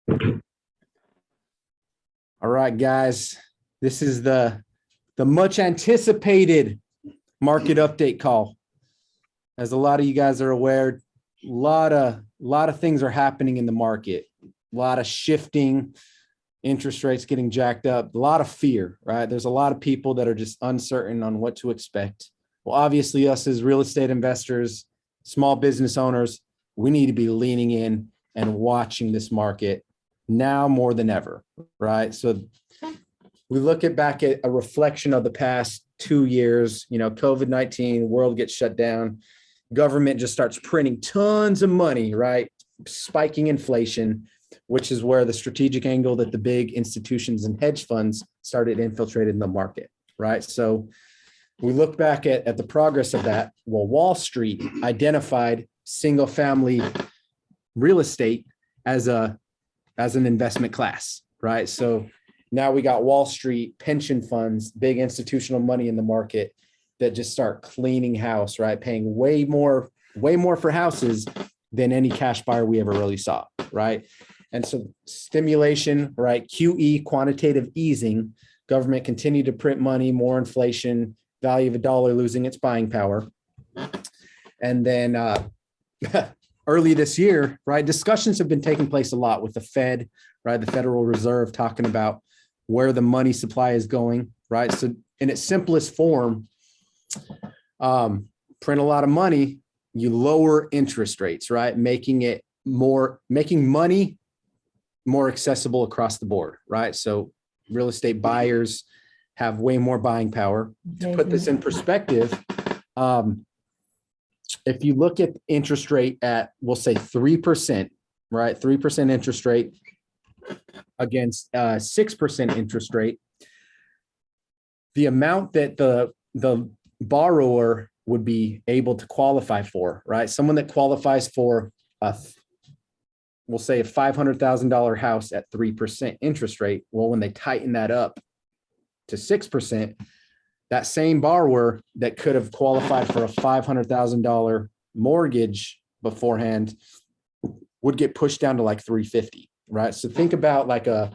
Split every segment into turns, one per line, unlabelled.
All right, guys, this is the much anticipated market update call. As a lot of you guys are aware, a lot of things are happening in the market. A lot of shifting, interest rates getting jacked up, a lot of fear, right? There's a lot of people that are just uncertain on what to expect. Well, obviously, us as real estate investors, small business owners, we need to be leaning in and watching this market now more than ever, right? So we look back at a reflection of the past 2 years, COVID-19, world gets shut down, government just starts printing tons of money, right? Spiking inflation, which is where the strategic angle that the big institutions and hedge funds started infiltrating the market, right? So we look back at the progress of that. Well, Wall Street identified single family real estate as an investment class, right? So now we got Wall Street, pension funds, big institutional money in the market that just start cleaning house, right? Paying way more for houses than any cash buyer we ever really saw, right? And so stimulation, right? QE, quantitative easing, government continued to print money, more inflation, value of a dollar losing its buying power. And then early this year, right, discussions have been taking place a lot with the Fed, right, the Federal Reserve, talking about where the money supply is going, right? So in its simplest form, print a lot of money, you lower interest rates, right? Making money more accessible across the board, right? So real estate buyers have way more buying power. To put this in perspective, if you look at interest rate at, we'll say 3%, right? 3% interest rate against 6% interest rate, the amount that the borrower would be able to qualify for, right? Someone that qualifies for we'll say a $500,000 house at 3% interest rate. Well, when they tighten that up to 6%, that same borrower that could have qualified for a $500,000 mortgage beforehand would get pushed down to like 350, right? So think about like a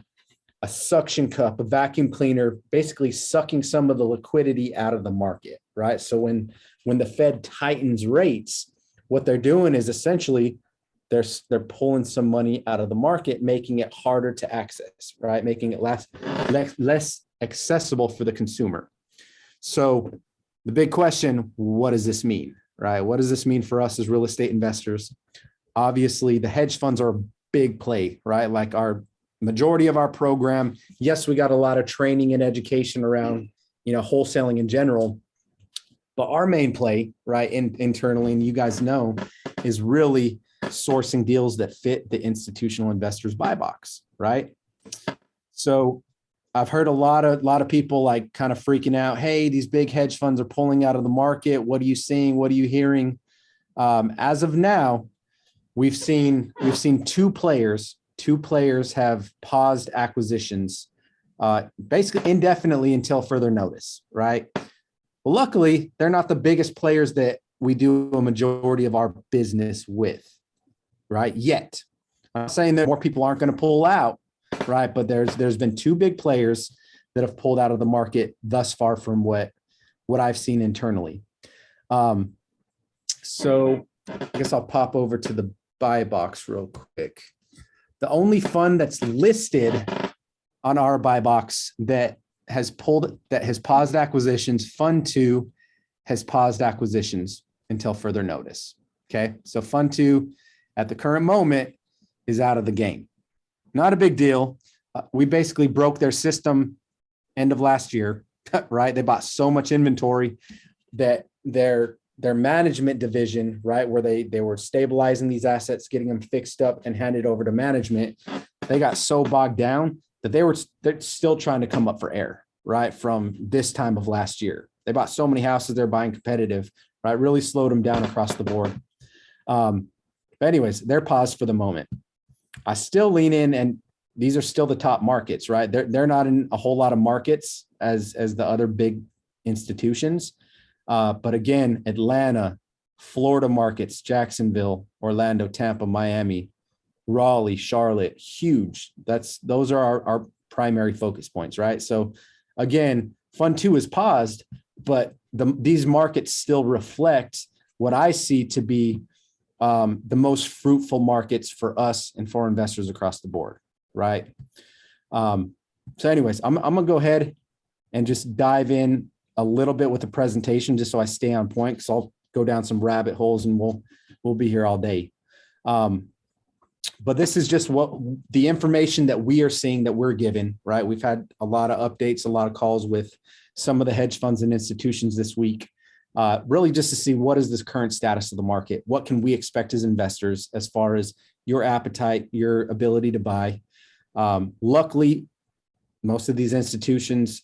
suction cup, a vacuum cleaner, basically sucking some of the liquidity out of the market, right? So when the Fed tightens rates, what they're doing is essentially they're pulling some money out of the market, making it harder to access, right? Making it less accessible for the consumer. So the big question, what does this mean, right? What does this mean for us as real estate investors? Obviously, the hedge funds are a big play, right? Like our majority of our program, yes, we got a lot of training and education around, wholesaling in general, but our main play, right, internally, and you guys know, is really sourcing deals that fit the institutional investors buy box, right? So I've heard a lot of people like kind of freaking out. Hey, these big hedge funds are pulling out of the market. What are you seeing? What are you hearing? As of now, we've seen two players have paused acquisitions, basically indefinitely until further notice, right? Well, luckily, they're not the biggest players that we do a majority of our business with, right? Yet. I'm not saying that more people aren't going to pull out, right? But there's been two big players that have pulled out of the market thus far from what I've seen internally. So I guess I'll pop over to the buy box real quick. The only fund that's listed on our buy box that has paused acquisitions, Fund 2 has paused acquisitions until further notice. Okay. So Fund 2 at the current moment is out of the game. Not a big deal. We basically broke their system end of last year, right? They bought so much inventory that their management division, right, where they were stabilizing these assets, getting them fixed up and handed over to management, they got so bogged down that they're still trying to come up for air, right, from this time of last year. They bought so many houses, they're buying competitive, right, really slowed them down across the board. But anyways, they're paused for the moment. I still lean in, and these are still the top markets, right? They're not in a whole lot of markets as the other big institutions. But again, Atlanta, Florida markets, Jacksonville, Orlando, Tampa, Miami, Raleigh, Charlotte, huge. Those are our primary focus points, right? So again, Fund 2 is paused, but these markets still reflect what I see to be the most fruitful markets for us and for investors across the board, right? So anyways, I'm gonna go ahead and just dive in a little bit with the presentation just so I stay on point, because I'll go down some rabbit holes and we'll be here all day. But this is just what the information that we are seeing, that we're given, right? We've had a lot of updates, a lot of calls with some of the hedge funds and institutions this week, really just to see what is this current status of the market? What can we expect as investors as far as your appetite, your ability to buy? Luckily, most of these institutions,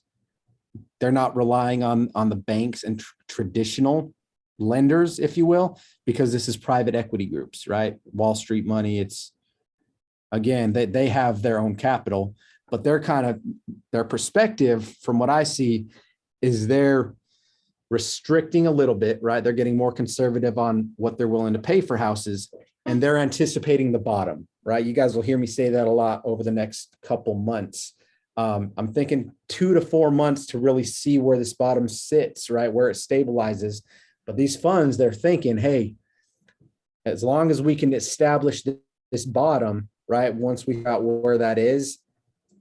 they're not relying on the banks and traditional lenders, if you will, because this is private equity groups, right? Wall Street money. It's, again, they have their own capital, but their perspective from what I see is they're restricting a little bit, right? They're getting more conservative on what they're willing to pay for houses, and they're anticipating the bottom, right? You guys will hear me say that a lot over the next couple months. I'm thinking 2 to 4 months to really see where this bottom sits, right? Where it stabilizes. But these funds, they're thinking, hey, as long as we can establish this bottom, right? Once we got where that is,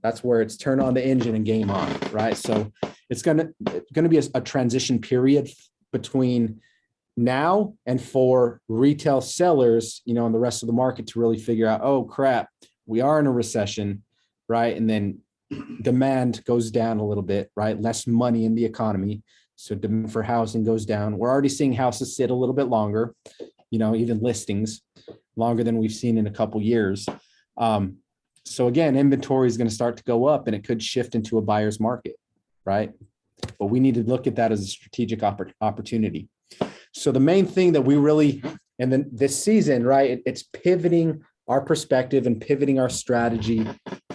that's where it's turn on the engine and game on, right? So it's gonna be a transition period between now and for retail sellers, and the rest of the market to really figure out, oh crap, we are in a recession, right? And then demand goes down a little bit, right? Less money in the economy. So demand for housing goes down. We're already seeing houses sit a little bit longer, even listings longer than we've seen in a couple years. So again, inventory is going to start to go up and it could shift into a buyer's market, right? But we need to look at that as a strategic opportunity. So the main thing that we really, and then this season, right, it's pivoting our perspective and pivoting our strategy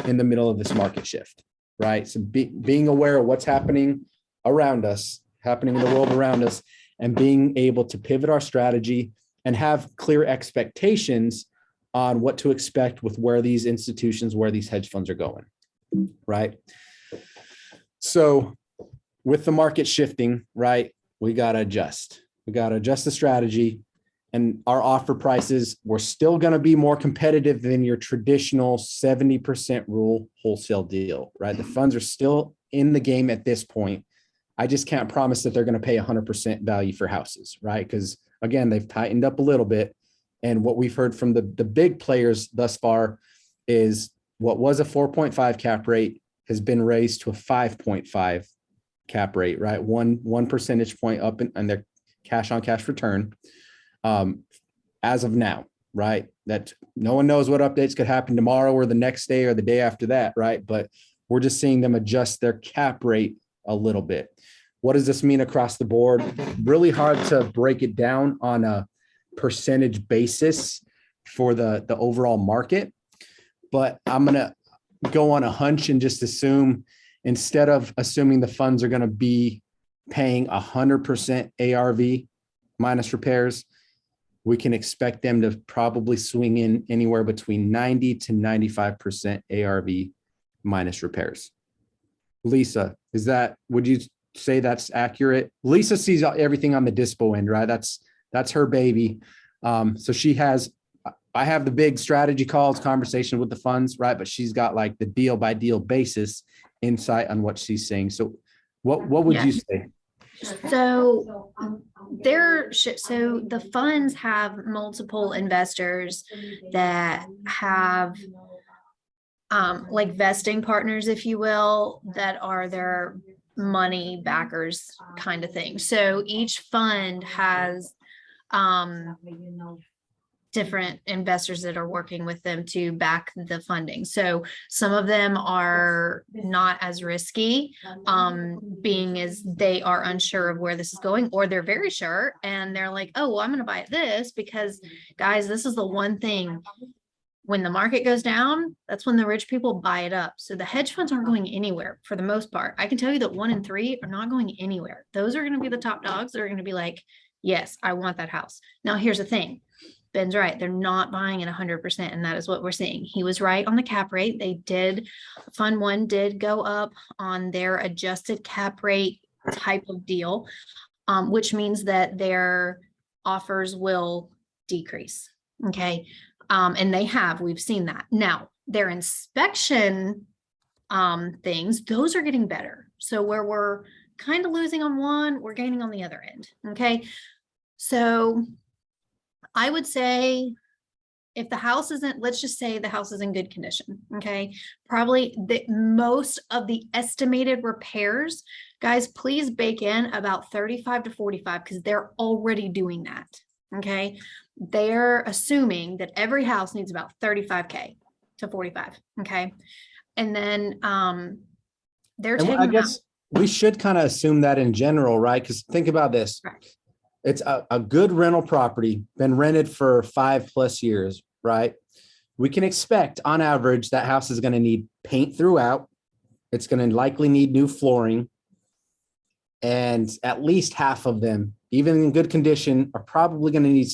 in the middle of this market shift, right? So being aware of what's happening around us, happening in the world around us, and being able to pivot our strategy and have clear expectations on what to expect with where these institutions, where these hedge funds are going, right? So with the market shifting, right, we got to adjust. We got to adjust the strategy, and our offer prices, we're still going to be more competitive than your traditional 70% rule wholesale deal, right? The funds are still in the game at this point. I just can't promise that they're going to pay 100% value for houses, right? Because again, they've tightened up a little bit. And what we've heard from the big players thus far is what was a 4.5 cap rate has been raised to a 5.5 cap rate, right? One percentage point up in their cash on cash return as of now, right? That no one knows what updates could happen tomorrow or the next day or the day after that, right? But we're just seeing them adjust their cap rate a little bit. What does this mean across the board? Really hard to break it down on a percentage basis for the overall market, but I'm going to go on a hunch and just assume, instead of assuming the funds are going to be paying 100% ARV minus repairs, we can expect them to probably swing in anywhere between 90 to 95% ARV minus repairs. Lisa, would you say that's accurate? Lisa sees everything on the dispo end, right? That's her baby. So I have the big strategy calls, conversation with the funds, right? But she's got like the deal by deal basis insight on what she's saying. So what would you say?
So the funds have multiple investors that have like vesting partners, if you will, that are their money backers kind of thing. So each fund has different investors that are working with them to back the funding. So some of them are not as risky, being as they are unsure of where this is going, or they're very sure and they're like, oh, well, I'm going to buy this because, guys, this is the one thing. When the market goes down, that's when the rich people buy it up. So the hedge funds aren't going anywhere for the most part. I can tell you that 1 in 3 are not going anywhere. Those are going to be the top dogs that are going to be like, yes, I want that house. Now, here's the thing. Ben's right. They're not buying at 100%, and that is what we're seeing. He was right on the cap rate. Fund one did go up on their adjusted cap rate type of deal, which means that their offers will decrease. Okay. And we've seen that. Now, their inspection things, those are getting better. So where we're kind of losing on one, we're gaining on the other end. Okay. So I would say if the house isn't, let's just say the house is in good condition. Okay. Probably most of the estimated repairs, guys, please bake in about 35 to 45 because they're already doing that. Okay. They're assuming that every house needs about 35K to 45. Okay. And then they're
And
taking
I guess we should kind of assume that in general, right? Because think about this.
Correct.
It's a good rental property, been rented for 5+ years, right? We can expect on average that house is going to need paint throughout. It's going to likely need new flooring. And at least half of them, even in good condition, are probably going to need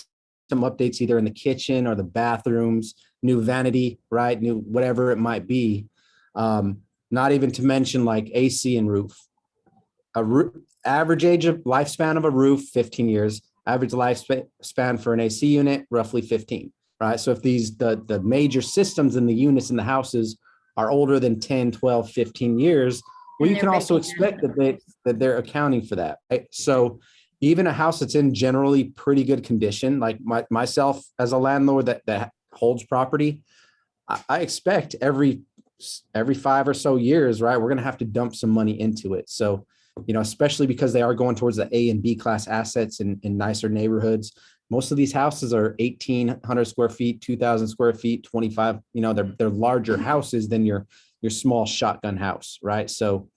some updates either in the kitchen or the bathrooms, new vanity, right? New whatever it might be. Not even to mention like AC and roof. Average age of lifespan of a roof, 15 years. Average lifespan for an AC unit, roughly 15, right? So if the major systems in the units in the houses are older than 10, 12, 15 years, well, you can also expect that they're accounting for that. Right? So even a house that's in generally pretty good condition, like myself as a landlord that holds property, I expect every 5 or so years, right, we're going to have to dump some money into it. So, especially because they are going towards the A and B class assets in nicer neighborhoods. Most of these houses are 1,800 square feet, 2,000 square feet, 25, they're larger houses than your small shotgun house, right? So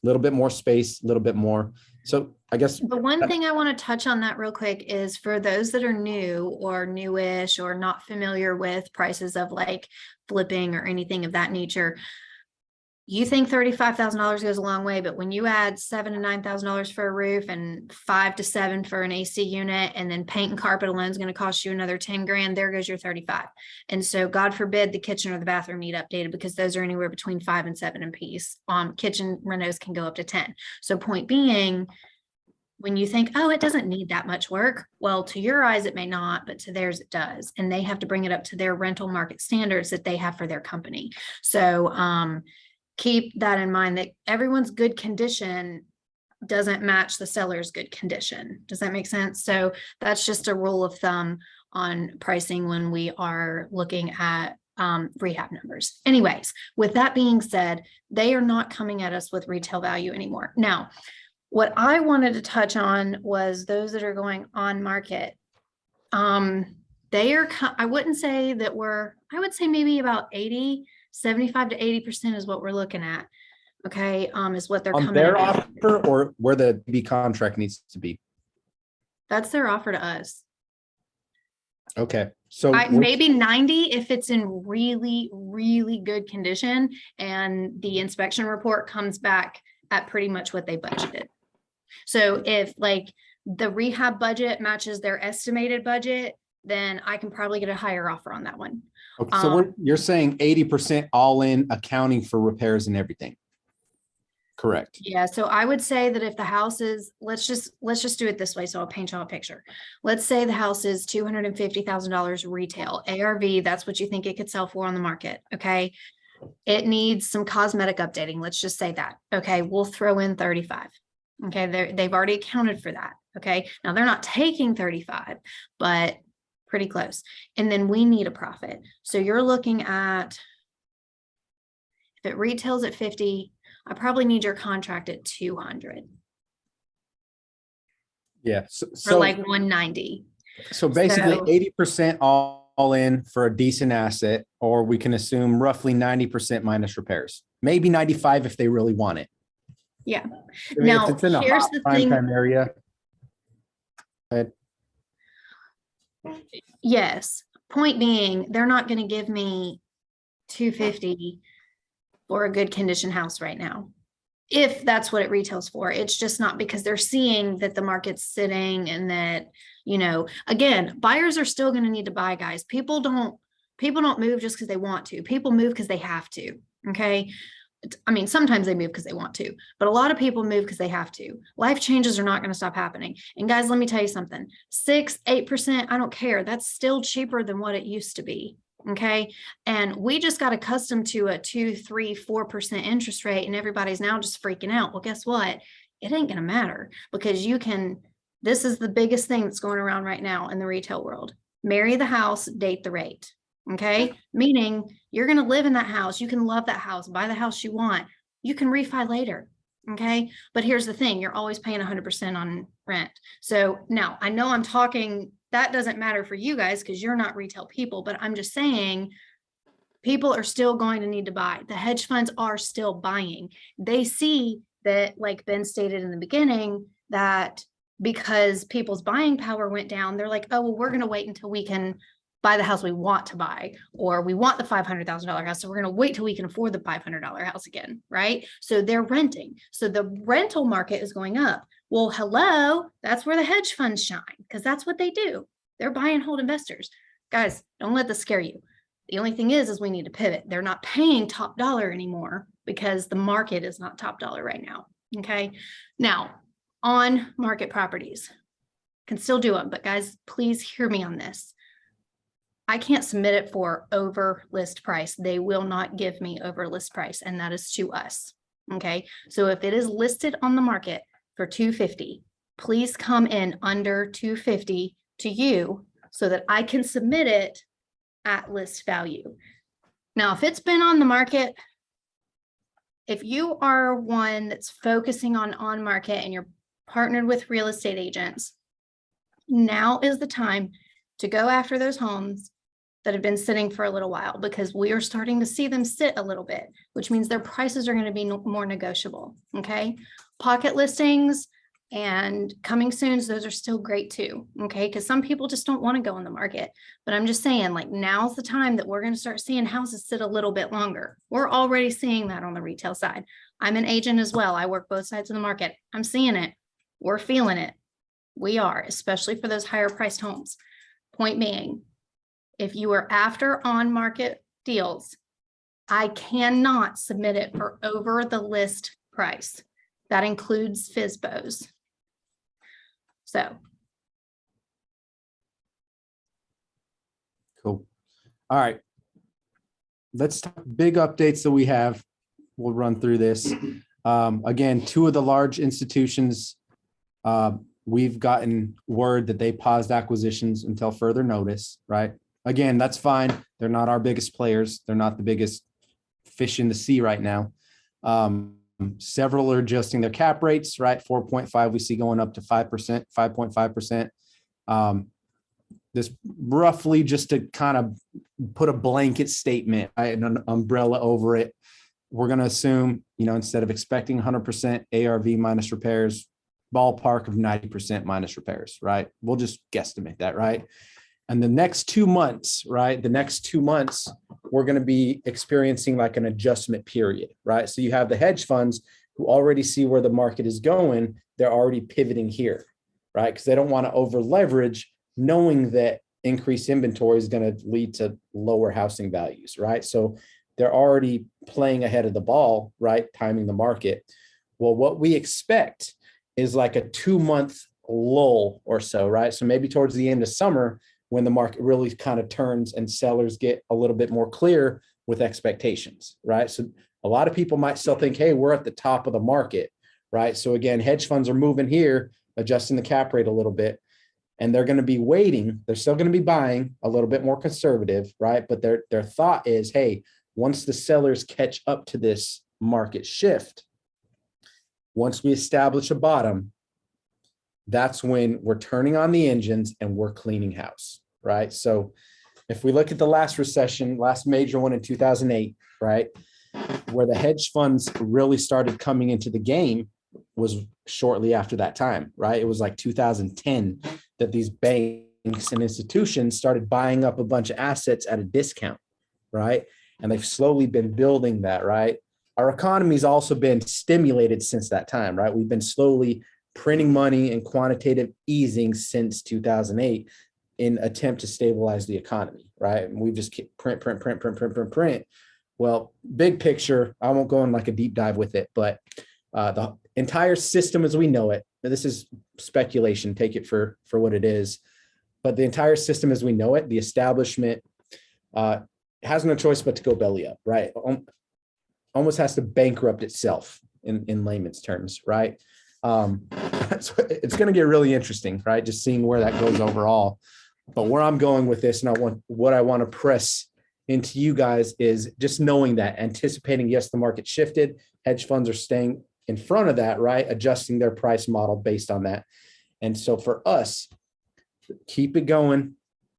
a little bit more space, a little bit more. So I guess
the one thing I want to touch on that real quick is for those that are new or newish or not familiar with prices of like flipping or anything of that nature, you think $35,000 goes a long way, but when you add $7,000 to $9,000 for a roof and $5,000 to $7,000 for an AC unit, and then paint and carpet alone is going to cost you another 10 grand, there goes your 35. And so God forbid the kitchen or the bathroom need updated because those are anywhere between 5 and 7 in piece. Kitchen renos can go up to 10. So point being, when you think, oh, it doesn't need that much work, well, to your eyes, it may not, but to theirs, it does. And they have to bring it up to their rental market standards that they have for their company. So, keep that in mind that everyone's good condition doesn't match the seller's good condition. Does that make sense? So that's just a rule of thumb on pricing when we are looking at rehab numbers. Anyways, with that being said, they are not coming at us with retail value anymore. Now, what I wanted to touch on was those that are going on market. I wouldn't say that I would say maybe about 75 to 80% is what we're looking at. Okay. Is what they're
on
coming
their
at.
offer or where the B contract needs to be.
That's their offer to us.
Okay. So
maybe 90 if it's in really, really good condition and the inspection report comes back at pretty much what they budgeted. So if like the rehab budget matches their estimated budget, then I can probably get a higher offer on that one.
Okay, so you're saying 80% all in, accounting for repairs and everything. Correct.
Yeah. So I would say that if the house is, let's just do it this way. So I'll paint y'all a picture. Let's say the house is $250,000 retail ARV. That's what you think it could sell for on the market. Okay. It needs some cosmetic updating. Let's just say that. Okay. We'll throw in 35. Okay. They've already accounted for that. Okay. Now they're not taking 35, but pretty close. And then we need a profit. So you're looking at, if it retails at 50, I probably need your contract at 200.
Yeah.
So like 190.
So basically 80% all in for a decent asset, or we can assume roughly 90% minus repairs, maybe 95 if they really want it.
Yeah.
I mean,
Now,
if it's in a
here's
hot
the
prime
thing.
time area.
Yes. Point being, they're not going to give me 250 for a good condition house right now. if that's what it retails for. It's just not because they're seeing that the market's sitting and that, again, buyers are still going to need to buy, guys. People don't move just because they want to. People move because they have to. Okay. I mean, sometimes they move because they want to, but a lot of people move because they have to. Life changes are not going to stop happening. And guys, let me tell you something, 6-8%, I don't care. That's still cheaper than what it used to be. Okay. And we just got accustomed to a 2-3-4% interest rate, and everybody's now just freaking out. Well, guess what? It ain't going to matter, because this is the biggest thing that's going around right now in the retail world. Marry the house, date the rate. Okay. Meaning you're going to live in that house. You can love that house, buy the house you want. You can refi later. Okay. But here's the thing. You're always paying 100% on rent. So now I know I'm talking, that doesn't matter for you guys because you're not retail people, but I'm just saying people are still going to need to buy. The hedge funds are still buying. They see that, like Ben stated in the beginning, that because people's buying power went down, they're like, oh, well, we're going to wait until we can buy the house we want to buy, or we want the $500,000 house. So we're going to wait till we can afford the $500 house again. Right. So they're renting. So the rental market is going up. Well, hello, that's where the hedge funds shine, because that's what they do. They're buy and hold investors. Guys, don't let this scare you. The only thing is we need to pivot. They're not paying top dollar anymore because the market is not top dollar right now. Okay. Now, on market properties can still do them, but guys, please hear me on this. I can't submit it for over list price. They will not give me over list price, and that is to us. Okay. So if it is listed on the market for $250, please come in under $250 to you so that I can submit it at list value. Now, if it's been on the market, if you are one that's focusing on market and you're partnered with real estate agents, now is the time to go after those homes that have been sitting for a little while, because we are starting to see them sit a little bit, which means their prices are going to be more negotiable. Okay. Pocket listings and coming soons, those are still great too. Okay. Because some people just don't want to go on the market, but I'm just saying, like, now's the time that we're going to start seeing houses sit a little bit longer. We're already seeing that on the retail side. I'm an agent as well. I work both sides of the market. I'm seeing it. We're feeling it. We are, especially for those higher priced homes. Point being, if you are after on market deals, I cannot submit it for over the list price. That includes FSBOs. So.
Cool. All right. Let's talk big updates that we have. We'll run through this. Again, two of the large institutions, we've gotten word that they paused acquisitions until further notice, right? Again, that's fine. They're not our biggest players. They're not the biggest fish in the sea right now. Several are adjusting their cap rates, right? 4.5, we see going up to 5%, 5.5%. This roughly, just to kind of put a blanket statement, right, an umbrella over it, we're going to assume, instead of expecting 100% ARV minus repairs, ballpark of 90% minus repairs, right? We'll just guesstimate that, right? And the next 2 months, right? The next 2 months, we're going to be experiencing like an adjustment period, right? So you have the hedge funds who already see where the market is going. They're already pivoting here, right? Because they don't want to over leverage, knowing that increased inventory is going to lead to lower housing values, right? So they're already playing ahead of the ball, right? Timing the market. Well, what we expect is like a 2-month lull or so, right? So maybe towards the end of summer, when the market really kind of turns and sellers get a little bit more clear with expectations, right? So a lot of people might still think, hey, we're at the top of the market, right? So again, hedge funds are moving here, adjusting the cap rate a little bit, and they're going to be waiting. They're still going to be buying a little bit more conservative, right? But their thought is, hey, once the sellers catch up to this market shift, once we establish a bottom, that's when we're turning on the engines and we're cleaning house, right? So if we look at the last recession, last major one in 2008, right, where the hedge funds really started coming into the game was shortly after that time, right? It was like 2010 that these banks and institutions started buying up a bunch of assets at a discount, right? And they've slowly been building that, right? our economy's also been stimulated since that time, right? We've been slowly printing money and quantitative easing since 2008 in attempt to stabilize the economy, right? And we've just kept print. Well, big picture, I won't go in like a deep dive with it, but the entire system as we know it, this is speculation, take it for what it is, but the entire system as we know it, the establishment has no choice but to go belly up, right? Almost has to bankrupt itself in layman's terms, right? It's going to get really interesting, right? Just seeing where that goes overall. But where I'm going with this, and what I want to press into you guys is just knowing that, anticipating, yes, the market shifted, hedge funds are staying in front of that, right? Adjusting their price model based on that. And so for us, keep it going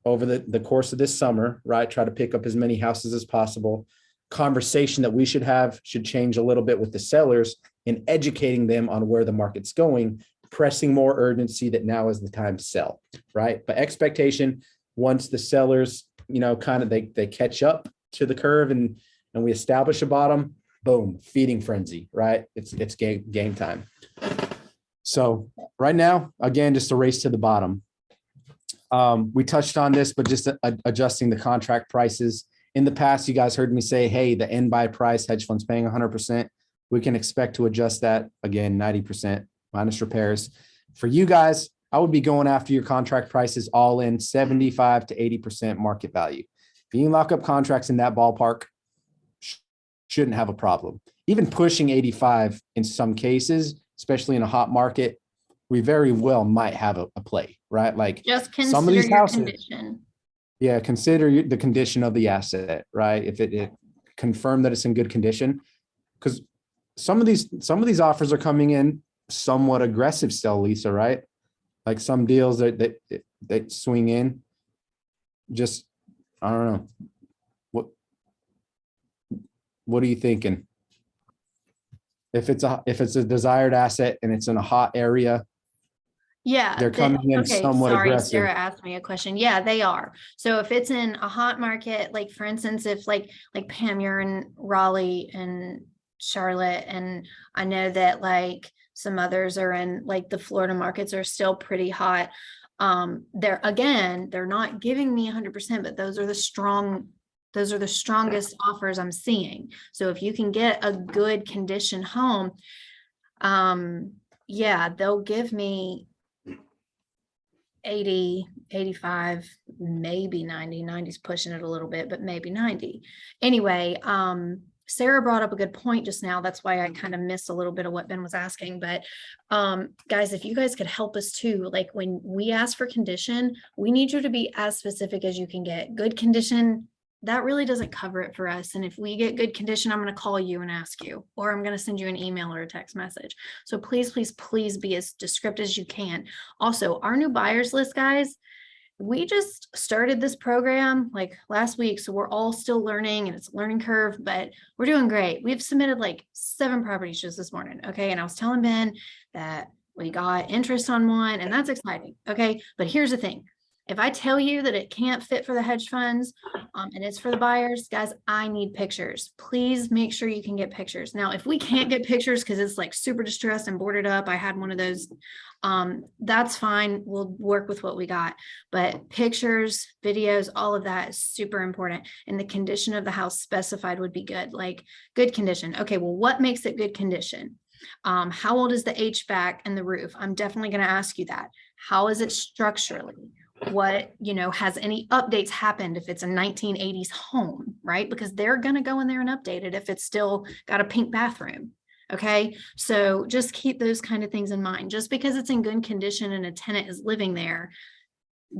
over the course of this summer, right? Try to pick up as many houses as possible. Conversation that we should have should change a little bit with the sellers in educating them on where the market's going, pressing more urgency that now is the time to sell, right? But expectation, once the sellers, kind of they catch up to the curve and we establish a bottom, boom, feeding frenzy, right? It's game time. So right now, again, just a race to the bottom. We touched on this, but just adjusting the contract prices. In the past, you guys heard me say, hey, the end buy price, hedge funds paying 100%. We can expect to adjust that again, 90% minus repairs. For you guys, I would be going after your contract prices all in 75 to 80% market value. Being lock up contracts in that ballpark shouldn't have a problem. Even pushing 85 in some cases, especially in a hot market, we very well might have a play, right? Like
Just consider
some of these
your
houses,
condition.
yeah, consider the condition of the asset, right? If it confirm that it's in good condition, because some of these offers are coming in somewhat aggressive still, Lisa, right? Like some deals that swing in. Just, I don't know. What are you thinking? If it's a desired asset and it's in a hot area,
Yeah.
they're coming in somewhat
sorry,
aggressive.
Sarah asked me a question. Yeah, they are. So if it's in a hot market, like for instance, if like Pam, you're in Raleigh and Charlotte, and I know that like some others are in like the Florida markets are still pretty hot. They're not giving me 100%, but those are the strongest offers I'm seeing. So if you can get a good condition home, yeah, they'll give me 80, 85, maybe 90. 90's pushing it a little bit, but maybe 90. Anyway, Sarah brought up a good point just now. That's why I kind of missed a little bit of what Ben was asking. But guys, if you guys could help us too, like when we ask for condition, we need you to be as specific as you can get. Good condition, that really doesn't cover it for us. And if we get good condition, I'm going to call you and ask you, or I'm going to send you an email or a text message. So please, please, please be as descriptive as you can. Also, our new buyers list, guys, we just started this program like last week. So we're all still learning and it's a learning curve, but we're doing great. We've submitted like 7 properties just this morning. Okay. And I was telling Ben that we got interest on one, and that's exciting. Okay. But here's the thing. If I tell you that it can't fit for the hedge funds and it's for the buyers, guys, I need pictures. Please make sure you can get pictures. Now, if we can't get pictures because it's like super distressed and boarded up, I had one of those, that's fine. We'll work with what we got. But pictures, videos, all of that is super important. And the condition of the house specified would be good, like good condition. Okay, well, what makes it good condition? How old is the HVAC and the roof? I'm definitely going to ask you that. How is it structurally? What, has any updates happened if it's a 1980s home, right? Because they're going to go in there and update it if it's still got a pink bathroom. Okay. So just keep those kind of things in mind. Just because it's in good condition and a tenant is living there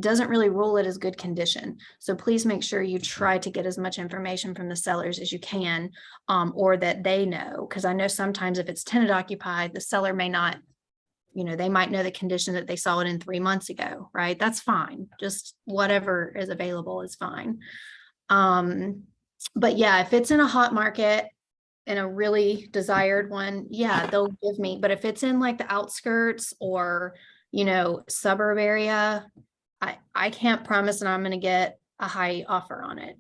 doesn't really rule it as good condition. So please make sure you try to get as much information from the sellers as you can, or that they know. Because I know sometimes if it's tenant occupied, the seller may not, they might know the condition that they saw it in 3 months ago, right? That's fine. Just whatever is available is fine. But yeah, if it's in a hot market and a really desired one, yeah, they'll give me, but if it's in like the outskirts or, suburb area, I can't promise that I'm going to get a high offer on it.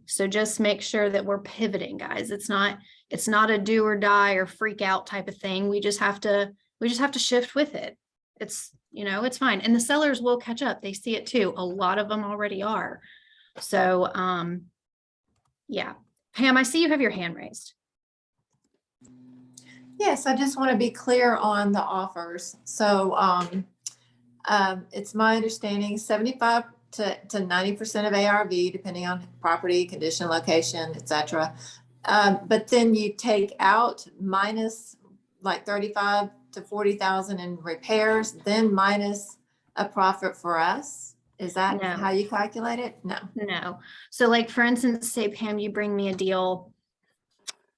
So just make sure that we're pivoting, guys. It's not a do or die or freak out type of thing. We just have to shift with it. It's, it's fine. And the sellers will catch up. They see it too. A lot of them already are. So, yeah. Pam, I see you have your hand raised.
Yes, I just want to be clear on the offers. So it's my understanding 75 to 90% of ARV, depending on property, condition, location, etc. But then you take out minus like 35 to 40,000 in repairs, then minus a profit for us. Is that
No.
how you calculate it? No.
No. So like, for instance, say, Pam, you bring me a deal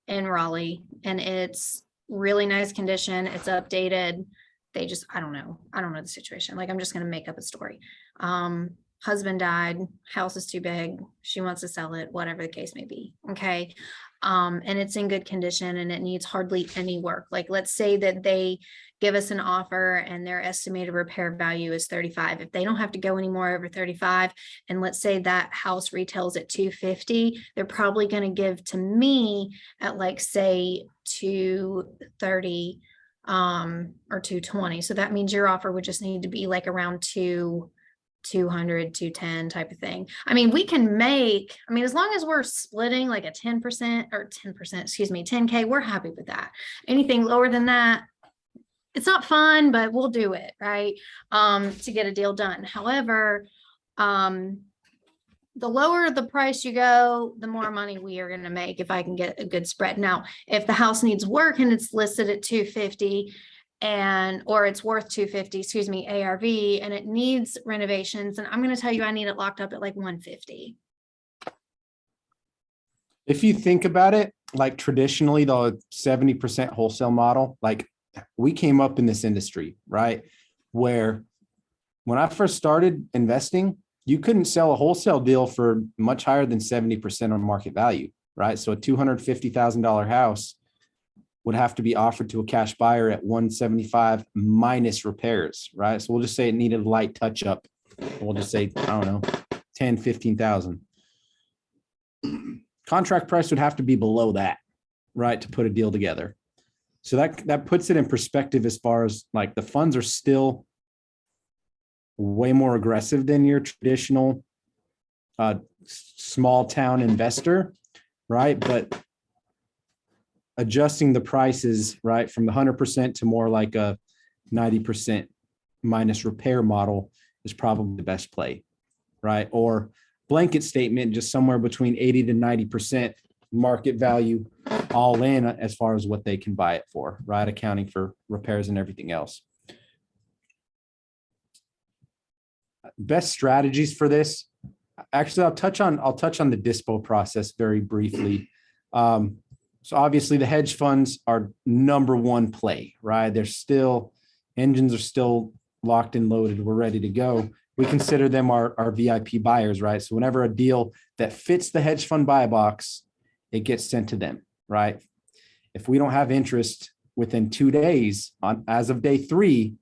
in Raleigh and it's really nice condition. It's updated. They just, I don't know the situation. Like, I'm just going to make up a story. Husband died, house is too big. She wants to sell it, whatever the case may be. Okay. And it's in good condition and it needs hardly any work. Like, let's say that they give us an offer and their estimated repair value is 35. If they don't have to go anymore over 35, and let's say that house retails at 250, they're probably going to give to me at like, say, 230 or 220. So that means your offer would just need to be like around 200, 210 type of thing. I mean, we can make, as long as we're splitting like a 10% or 10%, excuse me, 10K, we're happy with that. Anything lower than that, it's not fun, but we'll do it, right? To get a deal done. However, the lower the price you go, the more money we are going to make if I can get a good spread. Now, if the house needs work and it's listed at 250 or it's worth 250, excuse me, ARV, and it needs renovations, and I'm going to tell you, I need it locked up at like 150.
If you think about it, like traditionally the 70% wholesale model, like we came up in this industry, right? Where when I first started investing, you couldn't sell a wholesale deal for much higher than 70% on market value, right? So a $250,000 house would have to be offered to a cash buyer at 175 minus repairs, right? So we'll just say it needed a light touch up. We'll just say, I don't know, 10, 15,000. Contract price would have to be below that, right, to put a deal together. So that puts it in perspective as far as like the funds are still way more aggressive than your traditional small town investor, right? But adjusting the prices, right, from the 100% to more like a 90% minus repair model is probably the best play, right? Or blanket statement, just somewhere between 80 to 90% market value all in as far as what they can buy it for, right? Accounting for repairs and everything else. Best strategies for this. Actually, I'll touch on the dispo process very briefly. So obviously the hedge funds are number one play, right? Engines are still locked and loaded. We're ready to go. We consider them our VIP buyers, right? So whenever a deal that fits the hedge fund buy box, it gets sent to them, right? If we don't have interest within 2 days as of day 3,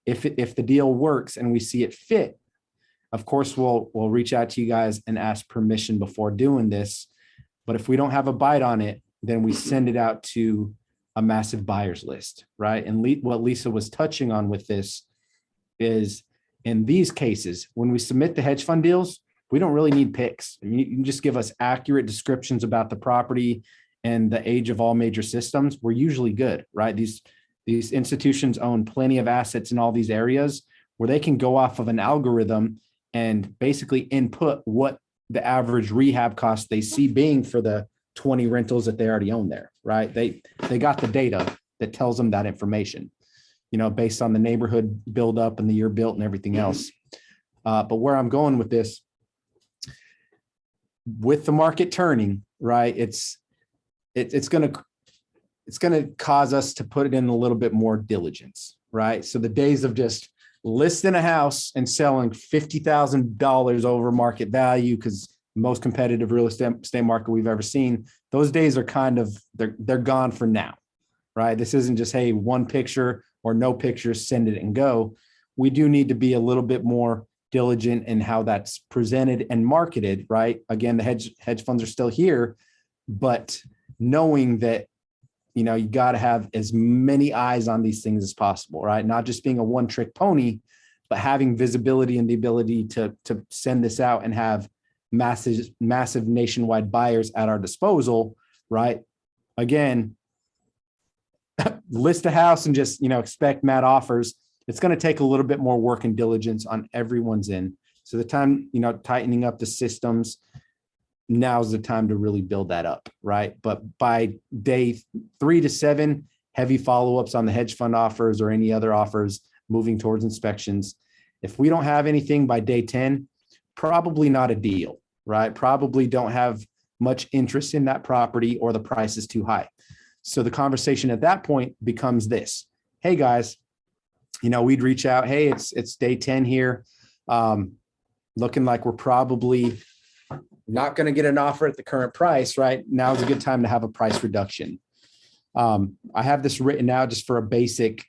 if the deal works and we see it fit, of course, we'll reach out to you guys and ask permission before doing this. But if we don't have a bite on it, then we send it out to a massive buyers list, right? And what Lisa was touching on with this is in these cases, when we submit the hedge fund deals, we don't really need picks. You can just give us accurate descriptions about the property and the age of all major systems. We're usually good, right? These institutions own plenty of assets in all these areas where they can go off of an algorithm and basically input what the average rehab cost they see being for the 20 rentals that they already own there, right? They got the data that tells them that information, based on the neighborhood build up and the year built and everything else. But where I'm going with this, with the market turning, right? It's going to cause us to put it in a little bit more diligence, right? So the days of just listing a house and selling $50,000 over market value, because most competitive real estate market we've ever seen, those days are they're gone for now, right? This isn't just, hey, one picture or no pictures, send it and go. We do need to be a little bit more diligent in how that's presented and marketed, right? Again, the hedge funds are still here, but knowing that, you got to have as many eyes on these things as possible, right? Not just being a one-trick pony, but having visibility and the ability to send this out and have massive nationwide buyers at our disposal, right? Again, list a house and just, expect mad offers. It's going to take a little bit more work and diligence on everyone's end. So the time, tightening up the systems, now's the time to really build that up, right? But by day 3 to 7, heavy follow-ups on the hedge fund offers or any other offers moving towards inspections. If we don't have anything by day 10, probably not a deal, right? Probably don't have much interest in that property or the price is too high. So the conversation at that point becomes this: hey guys, we'd reach out. Hey, it's day 10 here. Looking like we're probably not going to get an offer at the current price, right? Now's a good time to have a price reduction. I have this written out just for a basic,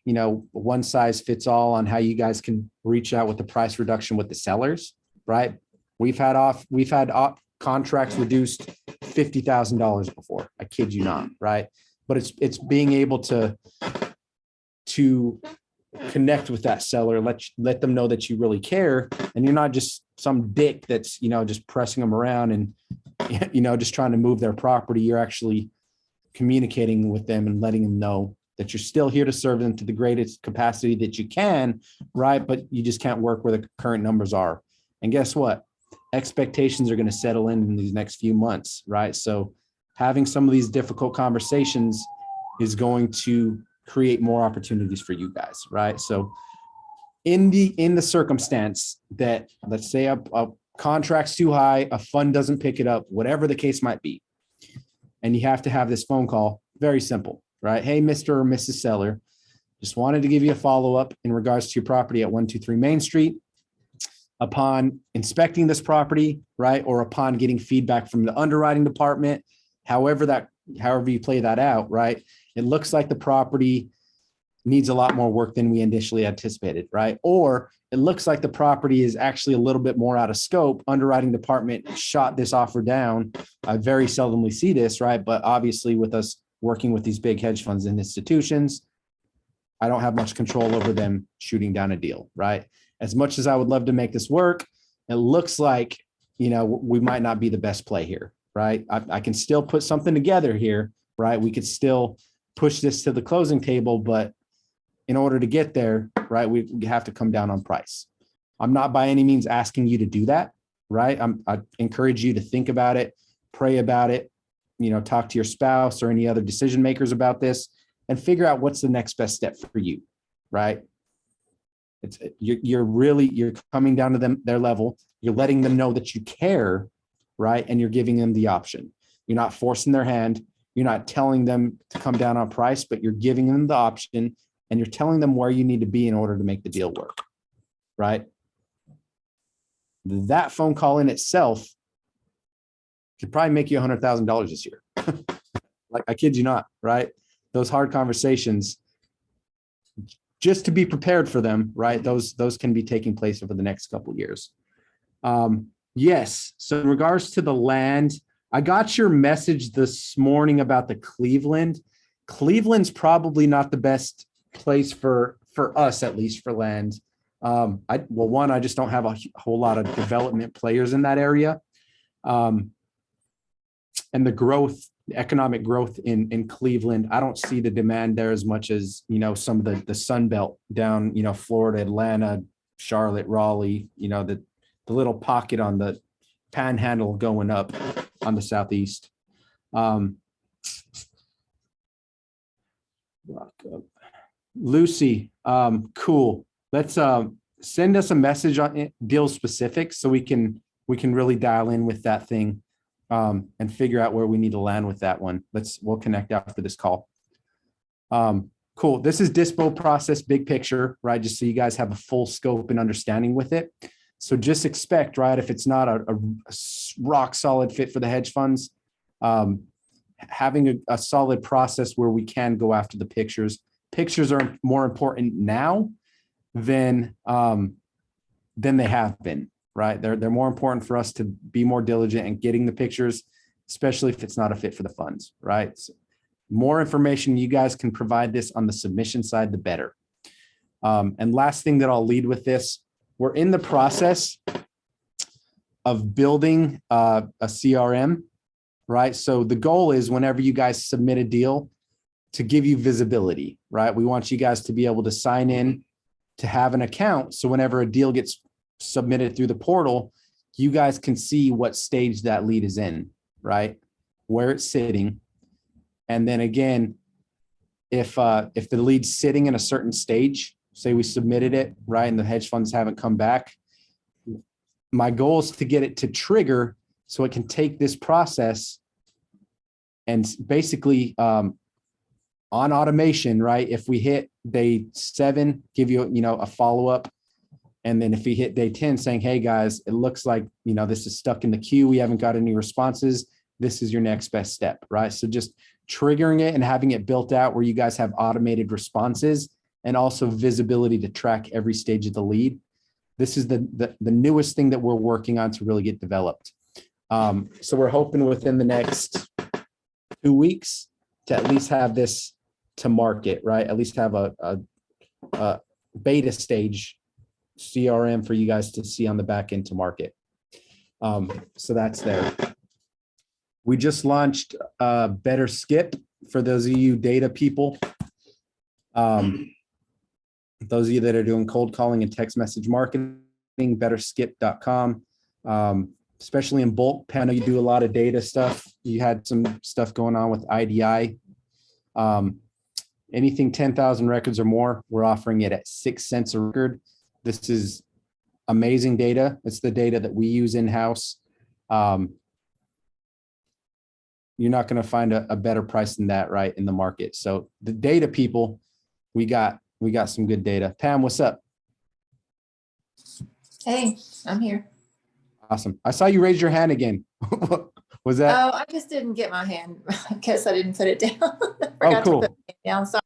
one size fits all on how you guys can reach out with the price reduction with the sellers, right? We've had contracts reduced $50,000 before. I kid you not, right? But it's being able to connect with that seller, let them know that you really care, and you're not just some dick that's just pressing them around and just trying to move their property. You're actually communicating with them and letting them know that you're still here to serve them to the greatest capacity that you can, right? But you just can't work where the current numbers are. And guess what? Expectations are going to settle in these next few months, right? So having some of these difficult conversations is going to create more opportunities for you guys, right? So in the circumstance that, let's say a contract's too high, a fund doesn't pick it up, whatever the case might be, and you have to have this phone call, very simple, right? Hey, Mr. or Mrs. Seller, just wanted to give you a follow-up in regards to your property at 123 Main Street. Upon inspecting this property, right, or upon getting feedback from the underwriting department, however you play that out, right, it looks like the property needs a lot more work than we initially anticipated, right? Or it looks like the property is actually a little bit more out of scope. Underwriting department shot this offer down. I very seldomly see this, right? But obviously with us working with these big hedge funds and institutions, I don't have much control over them shooting down a deal, right? As much as I would love to make this work, it looks like, we might not be the best play here, right? I can still put something together here, right? We could still push this to the closing table, but in order to get there, right, we have to come down on price. I'm not by any means asking you to do that, right? I encourage you to think about it, pray about it, talk to your spouse or any other decision makers about this and figure out what's the next best step for you, right? You're coming down to their level. You're letting them know that you care, right? And you're giving them the option. You're not forcing their hand. You're not telling them to come down on price, but you're giving them the option and you're telling them where you need to be in order to make the deal work, right? That phone call in itself could probably make you $100,000 this year. Like, I kid you not, right? Those hard conversations, just to be prepared for them, right? Those can be taking place over the next couple of years. Yes. So in regards to the land, I got your message this morning about the Cleveland. Cleveland's probably not the best place for us, at least for land. I just don't have a whole lot of development players in that area. And the economic growth in Cleveland, I don't see the demand there as much as, some of the Sun Belt down, Florida, Atlanta, Charlotte, Raleigh, the little pocket on the panhandle going up on the southeast. Lucy, cool. Let's send us a message on deal specifics so we can really dial in with that thing and figure out where we need to land with that one. We'll connect after this call. Cool. This is Dispo process, big picture, right? Just so you guys have a full scope and understanding with it. So just expect, right, if it's not a rock solid fit for the hedge funds, having a solid process where we can go after the pictures. Pictures are more important now than than they have been, right? They're more important for us to be more diligent in getting the pictures, especially if it's not a fit for the funds, right? So more information you guys can provide this on the submission side, the better. And last thing that I'll lead with this, we're in the process of building a CRM, right? So the goal is whenever you guys submit a deal to give you visibility, right? We want you guys to be able to sign in, to have an account. So whenever a deal gets submitted through the portal, you guys can see what stage that lead is in, right? Where it's sitting. And then again, if the lead's sitting in a certain stage, say we submitted it, right, and the hedge funds haven't come back, my goal is to get it to trigger so it can take this process and basically on automation, right? If we hit day 7, give you, a follow-up. And then if we hit day 10 saying, hey guys, it looks like, this is stuck in the queue. We haven't got any responses. This is your next best step, right? So just triggering it and having it built out where you guys have automated responses and also visibility to track every stage of the lead. This is the newest thing that we're working on to really get developed. So we're hoping within the next 2 weeks to at least have this to market, right? At least have a beta stage CRM for you guys to see on the back end to market. So that's there. We just launched Better Skip for those of you data people. Those of you that are doing cold calling and text message marketing, betterskip.com, especially in bulk. I know you do a lot of data stuff. You had some stuff going on with IDI. Anything 10,000 records or more, we're offering it at 6 cents a record. This is amazing data. It's the data that we use in-house. You're not going to find a better price than that, right, in the market. So the data people, we got some good data. Pam, what's up?
Hey, I'm here.
Awesome. I saw you raise your hand again. Was that?
Oh, I just didn't get my hand. I guess I didn't put it down.
Oh, cool.
To put it down. Sorry.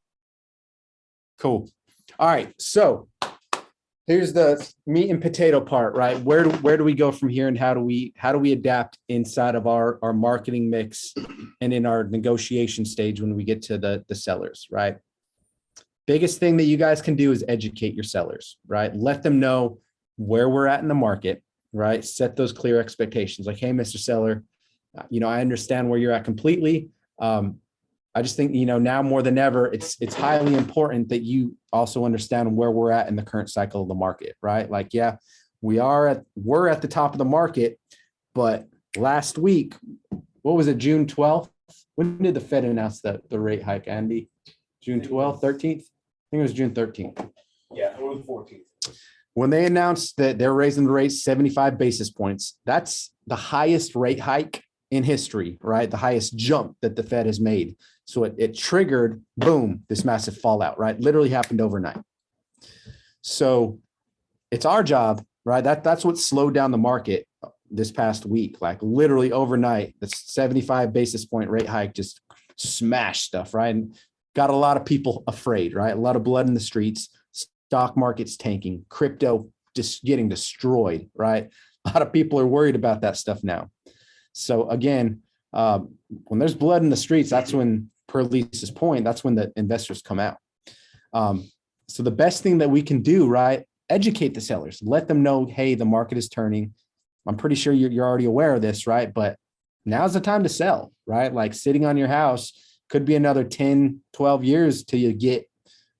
Cool. All right. So here's the meat and potato part, right? Where do we go from here, and how do we adapt inside of our marketing mix and in our negotiation stage when we get to the sellers, right? Biggest thing that you guys can do is educate your sellers, right? Let them know where we're at in the market, right? Set those clear expectations. Like, hey, Mr. Seller, I understand where you're at completely. I just think, now more than ever, it's highly important that you also understand where we're at in the current cycle of the market, right? Like, yeah, we're at the top of the market, but last week, what was it, June 12th? When did the Fed announce the rate hike, Andy? June 12th, 13th? I think it was June 13th.
Yeah, it was 14th.
When they announced that they're raising the rates 75 basis points, that's the highest rate hike in history, right? The highest jump that the Fed has made. So it triggered, boom, this massive fallout, right? Literally happened overnight. So it's our job, right? That's what slowed down the market this past week. Like literally overnight, the 75 basis point rate hike just smashed stuff, right? And got a lot of people afraid, right? A lot of blood in the streets, stock market's tanking, crypto just getting destroyed, right? A lot of people are worried about that stuff now. So again, when there's blood in the streets, that's when, per Lisa's point, that's when the investors come out. So the best thing that we can do, right? Educate the sellers, let them know, hey, the market is turning. I'm pretty sure you're already aware of this, right? But now's the time to sell, right? Like sitting on your house could be another 10, 12 years till you get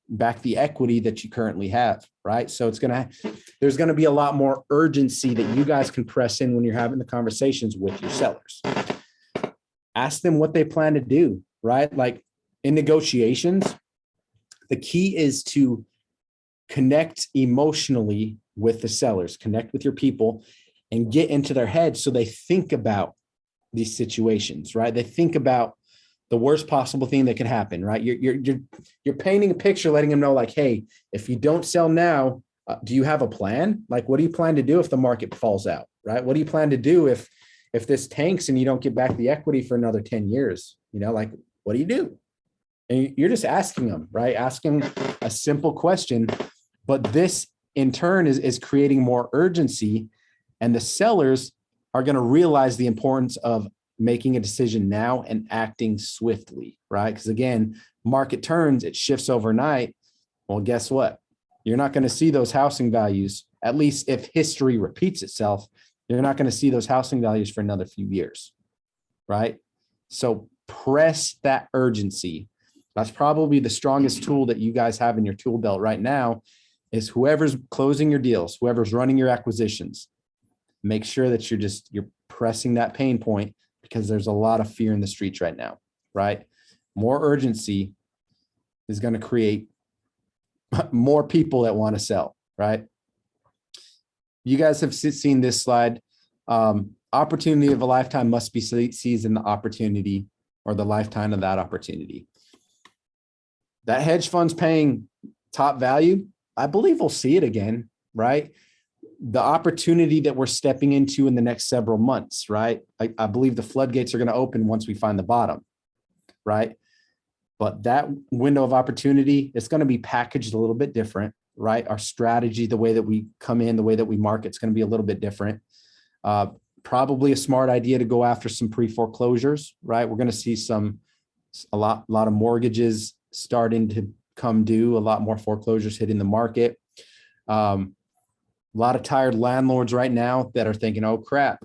back the equity that you currently have, right? So there's going to be a lot more urgency that you guys can press in when you're having the conversations with your sellers. Ask them what they plan to do, right? Like in negotiations, the key is to connect emotionally with the sellers, connect with your people and get into their heads so they think about these situations, right? They think about the worst possible thing that could happen, right? You're painting a picture, letting them know like, hey, if you don't sell now, do you have a plan? Like, what do you plan to do if the market falls out, right? What do you plan to do if this tanks and you don't get back the equity for another 10 years? Like, what do you do? And you're just asking them, right? Asking a simple question, but this in turn is creating more urgency, and the sellers are going to realize the importance of making a decision now and acting swiftly, right? Because again, market turns, it shifts overnight. Well, guess what? You're not going to see those housing values, at least if history repeats itself, you're not going to see those housing values for another few years, right? So press that urgency. That's probably the strongest tool that you guys have in your tool belt right now is whoever's closing your deals, whoever's running your acquisitions, make sure that you're pressing that pain point because there's a lot of fear in the streets right now, right? More urgency is going to create more people that want to sell, right? You guys have seen this slide. Opportunity of a lifetime must be seized in the opportunity or the lifetime of that opportunity. That hedge fund's paying top value. I believe we'll see it again, right? The opportunity that we're stepping into in the next several months, right? I believe the floodgates are going to open once we find the bottom, right? But that window of opportunity is going to be packaged a little bit different, right? Our strategy, the way that we come in, the way that we market, it's going to be a little bit different. Probably a smart idea to go after some pre-foreclosures, right? We're going to see a lot of mortgages starting to come due, a lot more foreclosures hitting the market. A lot of tired landlords right now that are thinking, oh crap,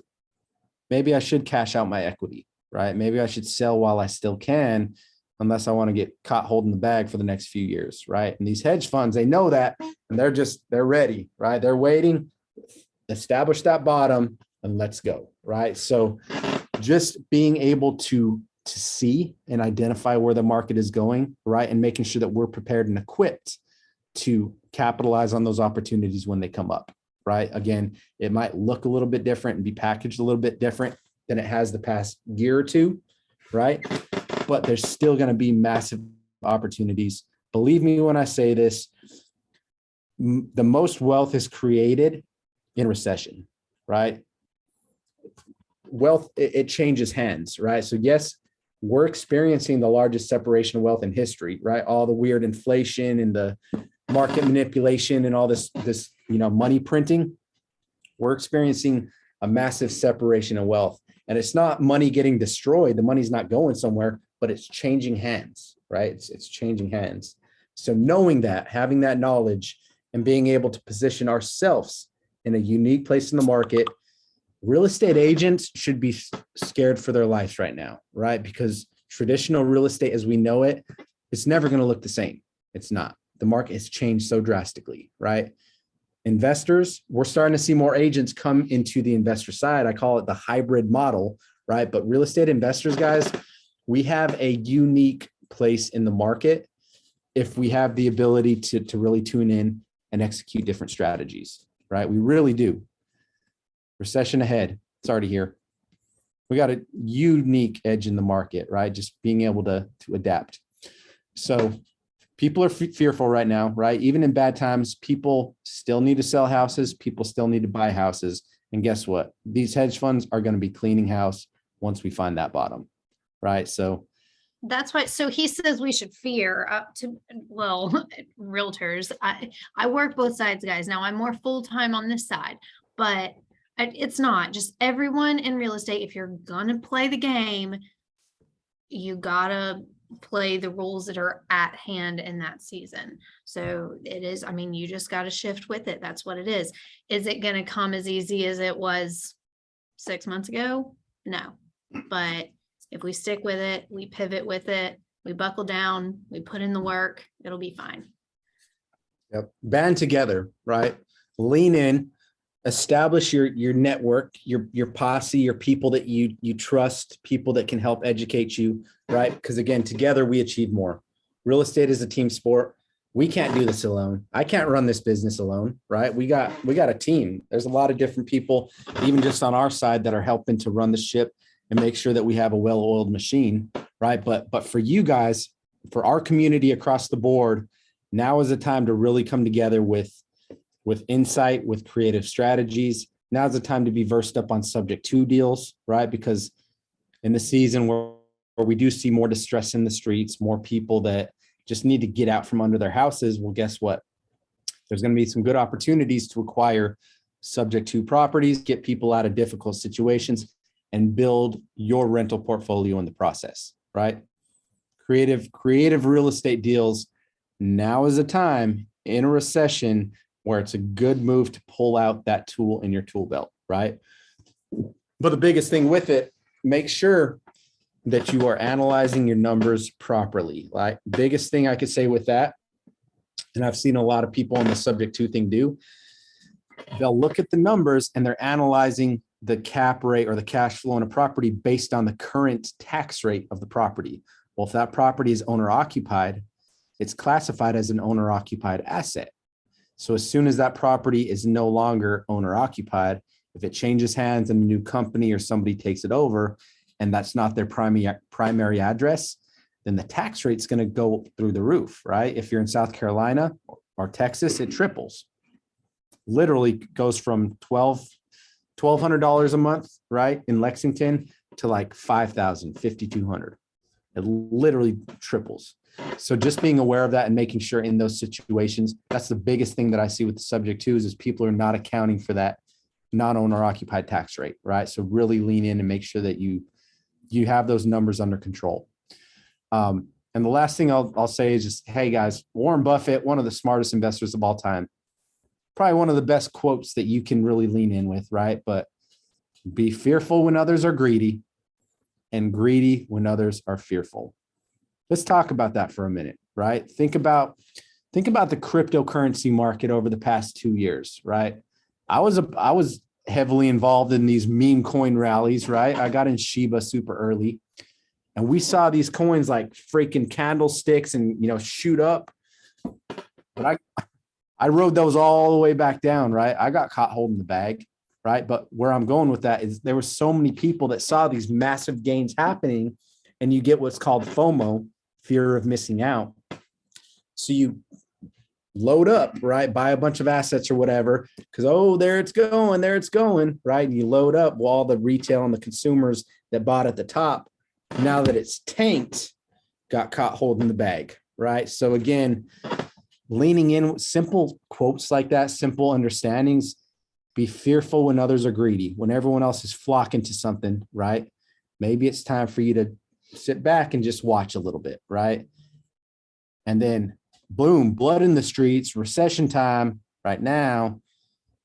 maybe I should cash out my equity, right? Maybe I should sell while I still can, unless I want to get caught holding the bag for the next few years, right? And these hedge funds, they know that, and they're ready, right? They're waiting, establish that bottom, and let's go, right? So just being able to see and identify where the market is going, right? And making sure that we're prepared and equipped to capitalize on those opportunities when they come up, right? Again, it might look a little bit different and be packaged a little bit different than it has the past year or two, right? But there's still going to be massive opportunities. Believe me when I say this, the most wealth is created in recession, right? Wealth, it changes hands, right? So yes, we're experiencing the largest separation of wealth in history, right? All the weird inflation and the market manipulation and all this, money printing. We're experiencing a massive separation of wealth. And it's not money getting destroyed. The money's not going somewhere, but it's changing hands, right? It's changing hands. So knowing that, having that knowledge and being able to position ourselves in a unique place in the market, real estate agents should be scared for their lives right now, right? Because traditional real estate as we know it, it's never going to look the same. It's not. The market has changed so drastically, right? Investors, we're starting to see more agents come into the investor side. I call it the hybrid model, right? But real estate investors, guys, we have a unique place in the market if we have the ability to really tune in and execute different strategies, right? We really do. Recession ahead. It's already here. We got a unique edge in the market, right? Just being able to adapt. So people are fearful right now, right? Even in bad times, people still need to sell houses. People still need to buy houses. And guess what? These hedge funds are going to be cleaning house once we find that bottom, right? So
that's why. So he says we should fear realtors. I work both sides, guys. Now I'm more full-time on this side, but it's not just everyone in real estate. If you're going to play the game, you gotta play the rules that are at hand in that season. So it is, you just got to shift with it. That's what it is. Is it going to come as easy as it was 6 months ago? No. But if we stick with it, we pivot with it, we buckle down, we put in the work, it'll be fine.
Yep. Band together, right? Lean in, establish your network, your posse, your people that you trust, people that can help educate you, right? Because again, together we achieve more. Real estate is a team sport. We can't do this alone. I can't run this business alone, right? We got a team. There's a lot of different people, even just on our side, that are helping to run the ship and make sure that we have a well-oiled machine, right? But for you guys, for our community across the board, now is the time to really come together with insight, with creative strategies. Now's the time to be versed up on subject to deals, right? Because in the season where we do see more distress in the streets, more people that just need to get out from under their houses, well, guess what? There's going to be some good opportunities to acquire subject to properties, get people out of difficult situations, and build your rental portfolio in the process, right? Creative real estate deals. Now is a time in a recession where it's a good move to pull out that tool in your tool belt, right? But the biggest thing with it, make sure that you are analyzing your numbers properly. Like, biggest thing I could say with that, and I've seen a lot of people on the subject to thing do, they'll look at the numbers and they're analyzing the cap rate or the cash flow on a property based on the current tax rate of the property. Well, if that property is owner occupied, it's classified as an owner occupied asset. So as soon as that property is no longer owner occupied, if it changes hands and a new company or somebody takes it over and that's not their primary address, then the tax rate's going to go through the roof, right? If you're in South Carolina or Texas, it triples. Literally goes from $1,200 a month, right, in Lexington to like $5,000, $5,200. It literally triples. So just being aware of that and making sure in those situations, that's the biggest thing that I see with the subject to is people are not accounting for that non-owner occupied tax rate, right? So really lean in and make sure that you have those numbers under control. And the last thing I'll say is just, hey guys, Warren Buffett, one of the smartest investors of all time, probably one of the best quotes that you can really lean in with, right? But be fearful when others are greedy and greedy when others are fearful. Let's talk about that for a minute, right? Think about the cryptocurrency market over the past 2 years, right? I was heavily involved in these meme coin rallies, right? I got in Shiba super early and we saw these coins like freaking candlesticks and, shoot up. But I rode those all the way back down, right? I got caught holding the bag, right? But where I'm going with that is there were so many people that saw these massive gains happening and you get what's called FOMO, fear of missing out. So you load up, right? Buy a bunch of assets or whatever, because, there it's going, right? And you load up while the retail and the consumers that bought at the top, now that it's tanked, got caught holding the bag, right? So again, leaning in with simple quotes like that, simple understandings, be fearful when others are greedy, when everyone else is flocking to something, right? Maybe it's time for you to sit back and just watch a little bit, right? And then boom, blood in the streets, recession time right now,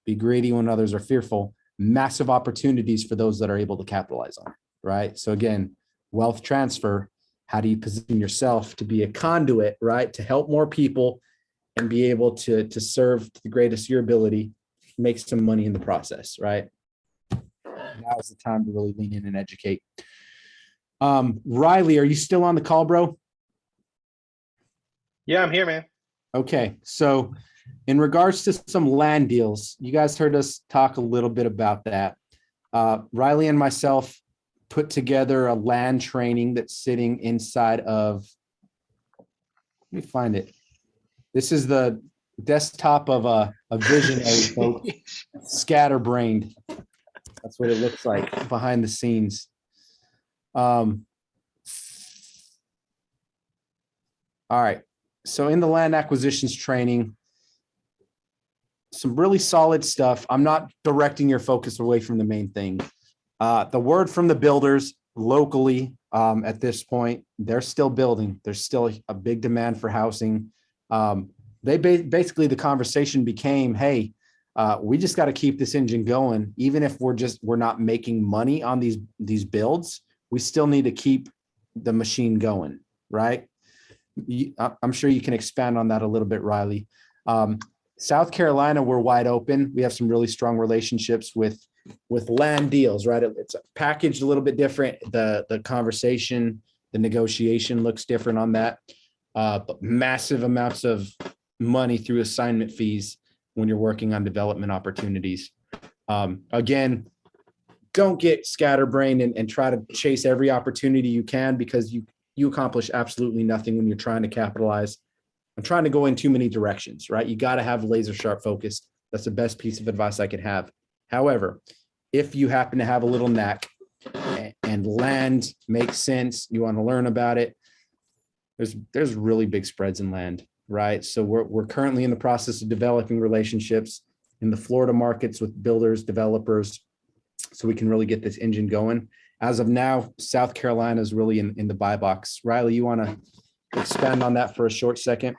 be greedy when others are fearful, massive opportunities for those that are able to capitalize on, right? So again, wealth transfer, how do you position yourself to be a conduit, right? To help more people and be able to serve to the greatest of your ability, make some money in the process, right? Now is the time to really lean in and educate. Riley, are you still on the call, bro?
Yeah, I'm here, man.
Okay, so in regards to some land deals, you guys heard us talk a little bit about that. Riley and myself put together a land training that's sitting inside of, let me find it. This is the desktop of a visionary, folks. Scatterbrained. That's what it looks like behind the scenes. All right. So in the land acquisitions training, some really solid stuff. I'm not directing your focus away from the main thing. The word from the builders locally at this point, they're still building. There's still a big demand for housing. Basically the conversation became, hey, we just got to keep this engine going. Even if we're not making money on these builds, we still need to keep the machine going, right? I'm sure you can expand on that a little bit, Riley. South Carolina, we're wide open. We have some really strong relationships with land deals, right? It's packaged a little bit different. The conversation, the negotiation looks different on that. But massive amounts of money through assignment fees when you're working on development opportunities. Again, don't get scatterbrained and try to chase every opportunity you can, because you accomplish absolutely nothing when you're trying to capitalize. I'm trying to go in too many directions, right? You got to have laser sharp focus. That's the best piece of advice I could have. However, if you happen to have a little knack and land makes sense, you want to learn about it, there's really big spreads in land, right? So we're currently in the process of developing relationships in the Florida markets with builders, developers, so we can really get this engine going. As of now, South Carolina is really in the buy box. Riley, you want to expand on that for a short second?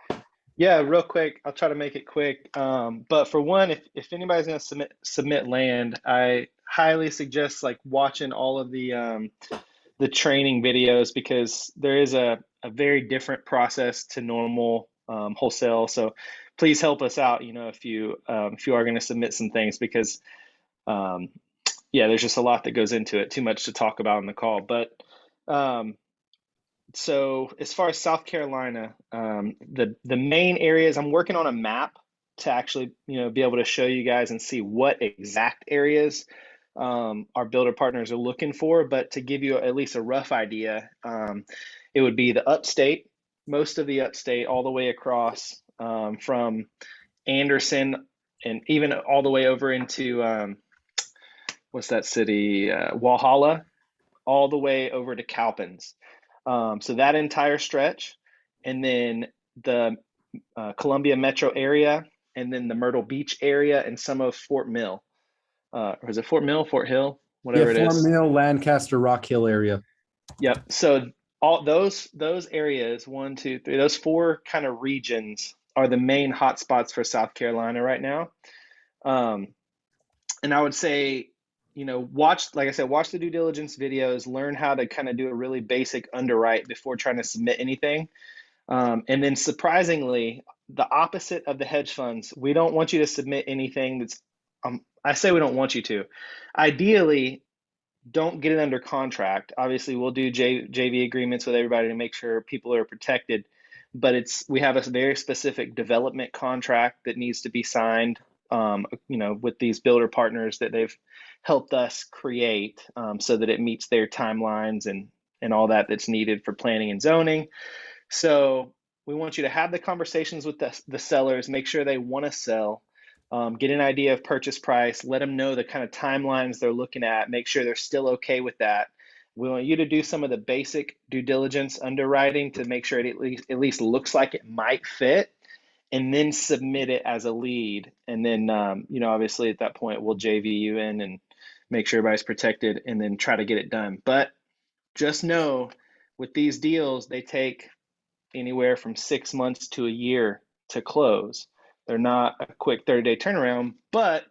Yeah, real quick. I'll try to make it quick. But for one, if anybody's going to submit land, I highly suggest like watching all of the training videos, because there is a very different process to normal wholesale. So please help us out, if you are going to submit some things, because yeah, there's just a lot that goes into it. Too much to talk about on the call. But so as far as South Carolina, the main areas, I'm working on a map to actually, be able to show you guys and see what exact areas our builder partners are looking for. But to give you at least a rough idea, it would be the upstate, most of the upstate, all the way across from Anderson, and even all the way over into what's that city, Walhalla, all the way over to Cowpens. So that entire stretch, and then the Columbia metro area, and then the Myrtle Beach area, and some of Fort Mill. Or is it Fort Mill, Fort Hill, whatever it
Fort
is?
Mill, Lancaster, Rock Hill area.
Yep. So all those areas, 1, 2, 3, those 4 kind of regions are the main hotspots for South Carolina right now. And I would say, like I said, watch the due diligence videos, learn how to kind of do a really basic underwrite before trying to submit anything. And then surprisingly, the opposite of the hedge funds, we don't want you to submit anything that's, I say we don't want you to. Ideally, don't get it under contract. Obviously, we'll do JV agreements with everybody to make sure people are protected. But we have a very specific development contract that needs to be signed, with these builder partners that they've helped us create, so that it meets their timelines and all that's needed for planning and zoning. So we want you to have the conversations with the sellers, make sure they want to sell, get an idea of purchase price, let them know the kind of timelines they're looking at, make sure they're still okay with that. We want you to do some of the basic due diligence underwriting to make sure it at least looks like it might fit, and then submit it as a lead. And then, obviously at that point, we'll JV you in and make sure everybody's protected, and then try to get it done. But just know, with these deals, they take anywhere from 6 months to a year to close. They're not a quick 30-day turnaround. But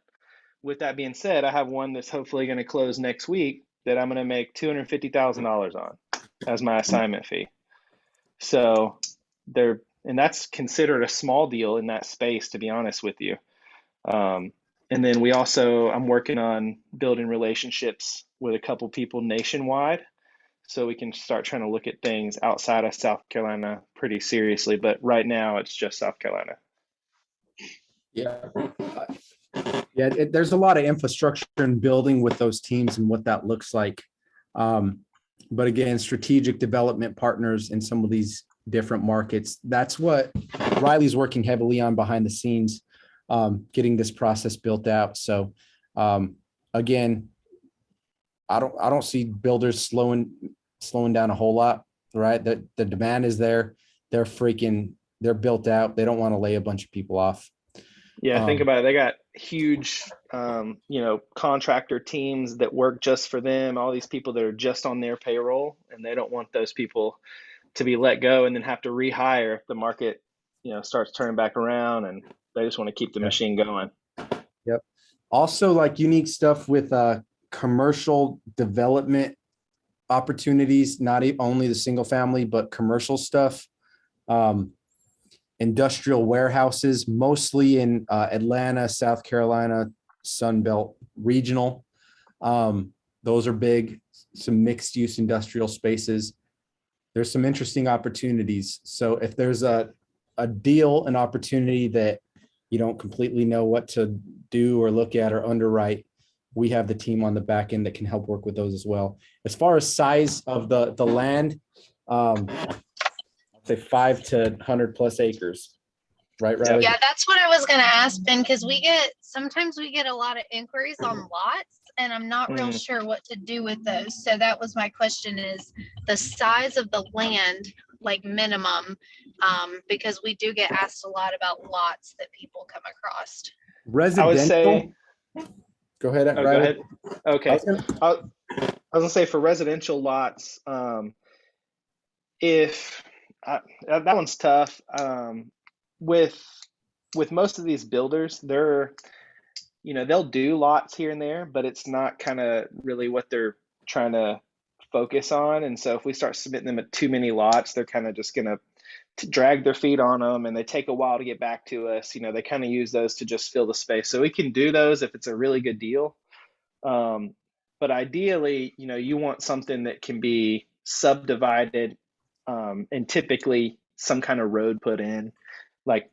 with that being said, I have one that's hopefully going to close next week that I'm going to make $250,000 on as my assignment fee. So and that's considered a small deal in that space, to be honest with you. And then I'm working on building relationships with a couple people nationwide, so we can start trying to look at things outside of South Carolina pretty seriously. But right now, it's just South Carolina.
Yeah. Yeah, there's a lot of infrastructure and building with those teams and what that looks like. But again, strategic development partners in some of these different markets, that's what Riley's working heavily on behind the scenes, getting this process built out. So again, I don't see builders slowing down a whole lot, right? The demand is there. They're built out. They don't want to lay a bunch of people off.
Yeah, think about it. They got huge, contractor teams that work just for them, all these people that are just on their payroll, and they don't want those people to be let go and then have to rehire if the market, starts turning back around, and they just want to keep the machine going.
Yep. Also, like unique stuff with commercial development opportunities, not only the single family, but commercial stuff. Industrial warehouses, mostly in Atlanta, South Carolina, Sunbelt regional. Those are big. Some mixed use industrial spaces. There's some interesting opportunities. So if there's a deal, an opportunity that you don't completely know what to do or look at or underwrite, we have the team on the back end that can help work with those as well. As far as size of the land, I'd say 5 to 100 plus acres. Right, Riley?
Yeah, that's what I was going to ask, Ben, because sometimes we get a lot of inquiries on lots, and I'm not real sure what to do with those. So that was my question, is the size of the land like minimum, because we do get asked a lot about lots that people come across.
I would say,
Residential. Go ahead,
oh, go
Riley.
ahead.
I
Okay.
was gonna-
I was gonna say for residential lots, if that one's tough. With most of these builders, they'll do lots here and there, but it's not kind of really what they're trying to focus on. And so if we start submitting them at too many lots, they're kind of just gonna drag their feet on them, and they take a while to get back to us. They kind of use those to just fill the space. So we can do those if it's a really good deal. But ideally, you want something that can be subdivided, and typically some kind of road put in. Like,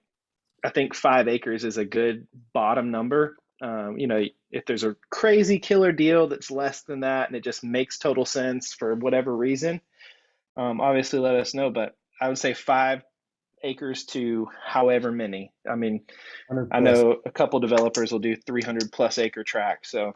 I think 5 acres is a good bottom number. If there's a crazy killer deal that's less than that and it just makes total sense for whatever reason, obviously let us know. But I would say 5 acres to however many. I mean,
100
I
plus.
know a couple developers will do 300 plus acre tracts. So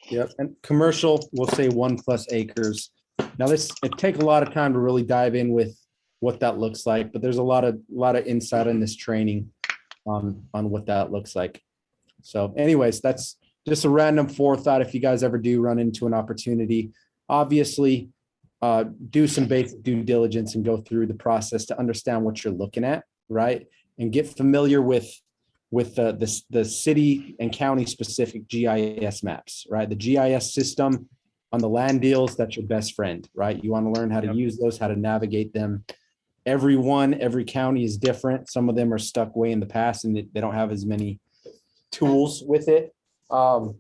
Yep. And commercial, we'll say 1+ acres. Now it take a lot of time to really dive in with what that looks like, but there's a lot of insight in this training on what that looks like. So anyways, that's just a random forethought. If you guys ever do run into an opportunity, obviously do some basic due diligence and go through the process to understand what you're looking at, right? And get familiar with the city and county specific GIS maps, right? The GIS system on the land deals, that's your best friend, right? You want to learn how to use those, how to navigate them. Every county is different. Some of them are stuck way in the past and they don't have as many tools with it. But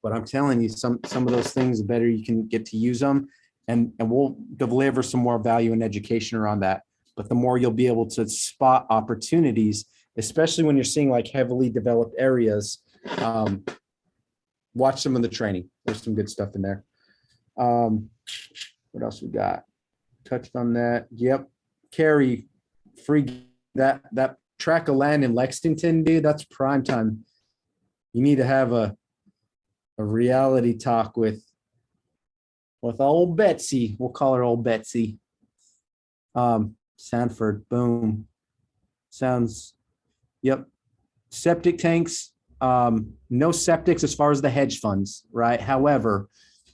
I'm telling you, some of those things, the better you can get to use them, and we'll deliver some more value and education around that. But the more you'll be able to spot opportunities, especially when you're seeing like heavily developed areas. Watch some of the training. There's some good stuff in there. What else we got? Touched on that. Yep. Carrie, free that tract of land in Lexington, dude. That's prime time. You need to have a reality talk with old Betsy. We'll call her old Betsy. Sanford, boom. Sounds, yep. Septic tanks, no septics as far as the hedge funds, right? However,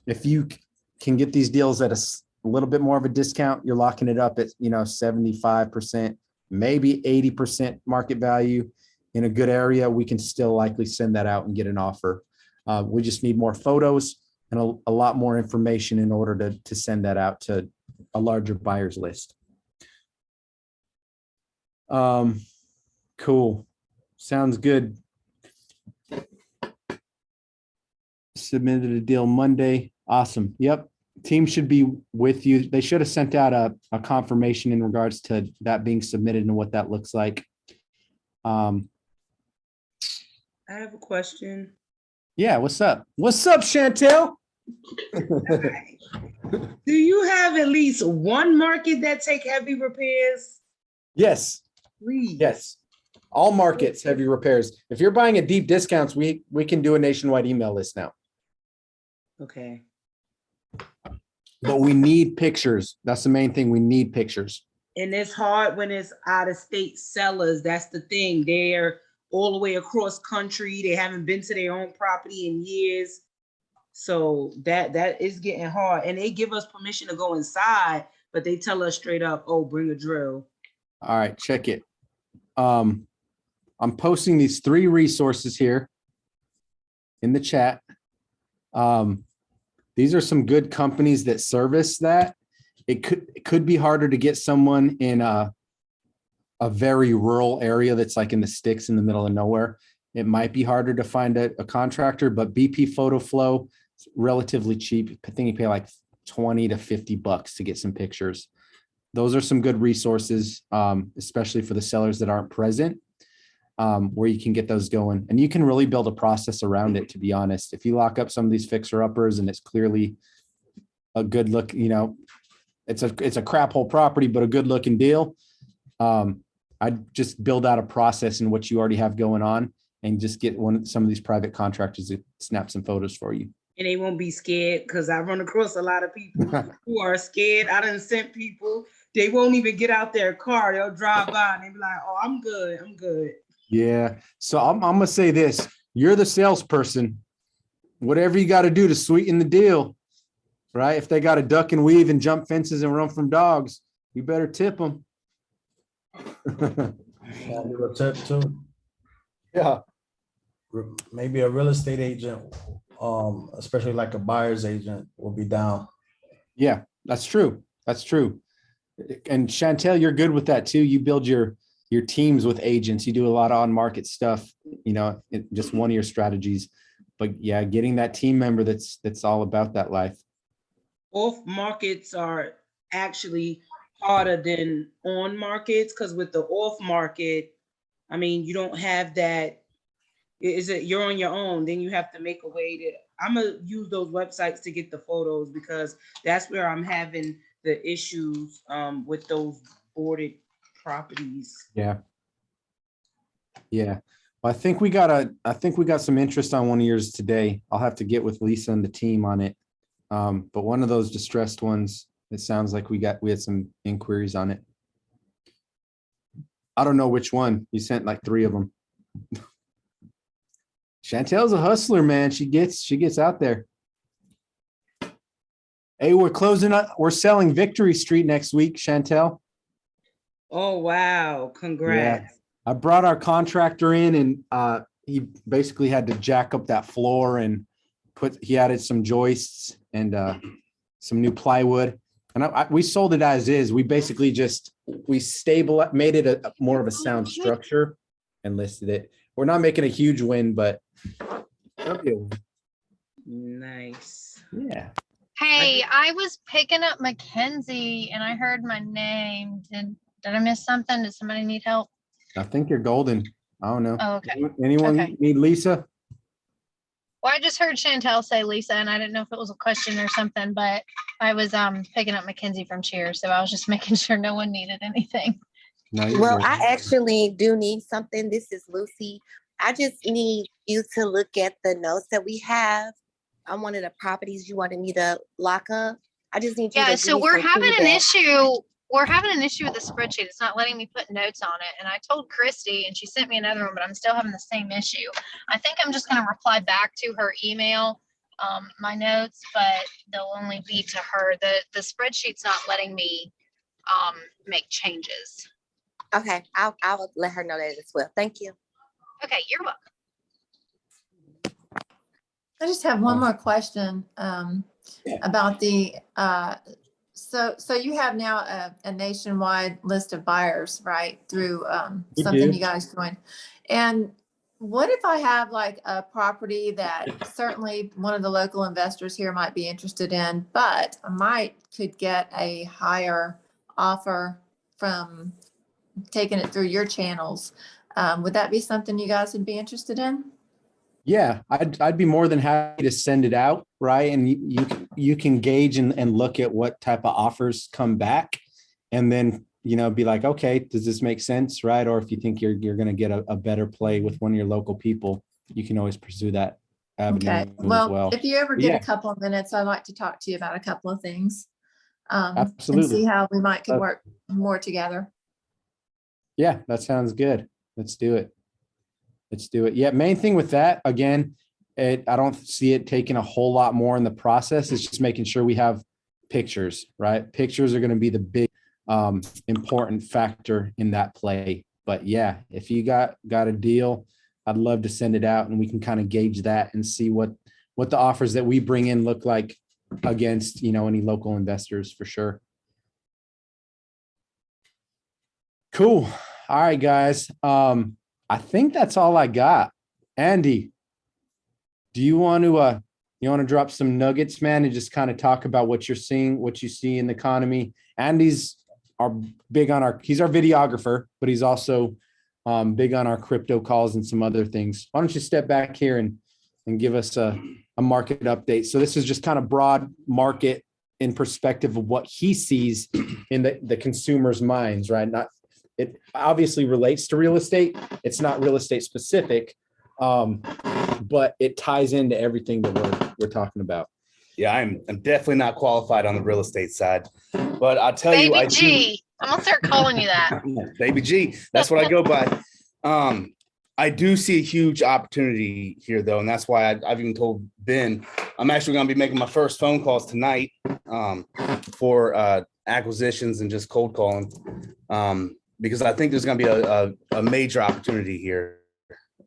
if you can get these deals at a little bit more of a discount, you're locking it up at 75%, maybe 80% market value in a good area. We can still likely send that out and get an offer. We just need more photos and a lot more information in order to send that out to a larger buyer's list. Cool. Sounds good. Submitted a deal Monday. Awesome. Yep. Team should be with you. They should have sent out a confirmation in regards to that being submitted and what that looks like.
I have a question.
Yeah. What's up? What's up, Chantel?
Do you have at least one market that take heavy repairs?
Yes.
Please.
Yes. All markets, heavy repairs. If you're buying at deep discounts, we can do a nationwide email list now.
Okay.
But we need pictures. That's the main thing. We need pictures.
And it's hard when it's out of state sellers. That's the thing. They're all the way across country. They haven't been to their own property in years. So that is getting hard. And they give us permission to go inside, but they tell us straight up, oh, bring a drill.
All right, check it. I'm posting these 3 resources here in the chat. These are some good companies that service that. It could be harder to get someone in a very rural area that's like in the sticks in the middle of nowhere. It might be harder to find a contractor, but BP Photo Flow is relatively cheap. I think you pay like $20 to $50 to get some pictures. Those are some good resources, especially for the sellers that aren't present, where you can get those going. And you can really build a process around it, to be honest. If you lock up some of these fixer-uppers and it's clearly a good look, it's a crap hole property, but a good looking deal. I'd just build out a process in what you already have going on and just get some of these private contractors to snap some photos for you.
And they won't be scared because I run across a lot of people who are scared. I done sent people, they won't even get out their car. They'll drive by and they be like, oh, I'm good. I'm good.
Yeah. So I'm gonna say this. You're the salesperson. Whatever you got to do to sweeten the deal, right? If they got to duck and weave and jump fences and run from dogs, you better tip them.
Can I give a tip too?
Yeah.
Maybe a real estate agent, especially like a buyer's agent, will be down.
Yeah, that's true. That's true. And Chantel, you're good with that too. You build your teams with agents. You do a lot of on-market stuff, just one of your strategies. But yeah, getting that team member that's all about that life.
Off markets are actually harder than on markets because with the off market, I mean, you don't have that. You're on your own, then you have to make a way to, I'm gonna use those websites to get the photos because that's where I'm having the issues with those boarded properties.
Yeah. Yeah. Well, I think we got some interest on one of yours today. I'll have to get with Lisa and the team on it. But one of those distressed ones, it sounds like we had some inquiries on it. I don't know which one. You sent like 3 of them. Chantel's a hustler, man. She gets out there. Hey, we're selling Victory Street next week, Chantel.
Oh, wow. Congrats.
Yeah. I brought our contractor in and he basically had to jack up that floor and he added some joists and some new plywood. And we sold it as is. We basically made it a more of a sound structure and listed it. We're not making a huge win, but it'll be a win.
Nice.
Yeah.
Hey, I was picking up Mackenzie and I heard my name. Did I miss something? Does somebody need help?
I think you're golden. I don't know.
Oh, okay.
Anyone
Okay.
need Lisa?
Well, I just heard Chantel say Lisa, and I didn't know if it was a question or something, but I was picking up Mackenzie from Cheers, so I was just making sure no one needed anything.
No, you're
Well,
good.
I actually do need something. This is Lucy. I just need you to look at the notes that we have on one of the properties you wanted me to lock up. I just need you to
Yeah,
give
so
me
we're
some
having an
feedback.
issue. We're having an issue with the spreadsheet. It's not letting me put notes on it. And I told Christy and she sent me another one, but I'm still having the same issue. I think I'm just going to reply back to her email, my notes, but they'll only be to her. The spreadsheet's not letting me make changes.
Okay, I'll let her know that as well. Thank you.
Okay, you're welcome.
I just have one more question about the, so you have now a nationwide list of buyers, right? Through
We
something
do.
you guys joined. And what if I have like a property that certainly one of the local investors here might be interested in, but I could get a higher offer from taking it through your channels. Would that be something you guys would be interested in?
Yeah, I'd be more than happy to send it out, right? And you can gauge and look at what type of offers come back, and then be like, okay, does this make sense, right? Or if you think you're going to get a better play with one of your local people, you can always pursue that avenue
Okay,
as
well,
well.
if you ever
But
get
yeah.
a couple of minutes, I'd like to talk to you about a couple of things. And
Absolutely.
see how we could work more together.
Yeah, that sounds good. Let's do it. Yeah, main thing with that, again, I don't see it taking a whole lot more in the process. It's just making sure we have pictures, right? Pictures are going to be the big important factor in that play. But yeah, if you got a deal, I'd love to send it out and we can kind of gauge that and see what the offers that we bring in look like against, any local investors for sure. Cool. All right, guys. I think that's all I got. Andy, do you want to drop some nuggets, man, and just kind of talk about what you're seeing, what you see in the economy? Andy's he's our videographer, but he's also big on our crypto calls and some other things. Why don't you step back here and give us a market update? So this is just kind of broad market in perspective of what he sees in the consumer's minds, right? It obviously relates to real estate. It's not real estate specific, But it ties into everything that we're talking about.
Yeah, I'm definitely not qualified on the real estate side, but I'll tell you,
Baby
I
G. I'm gonna start calling you that.
Baby G, that's what I go by. I do see a huge opportunity here, though, and that's why I've even told Ben I'm actually going to be making my first phone calls tonight for acquisitions and just cold calling, because I think there's going to be a major opportunity here.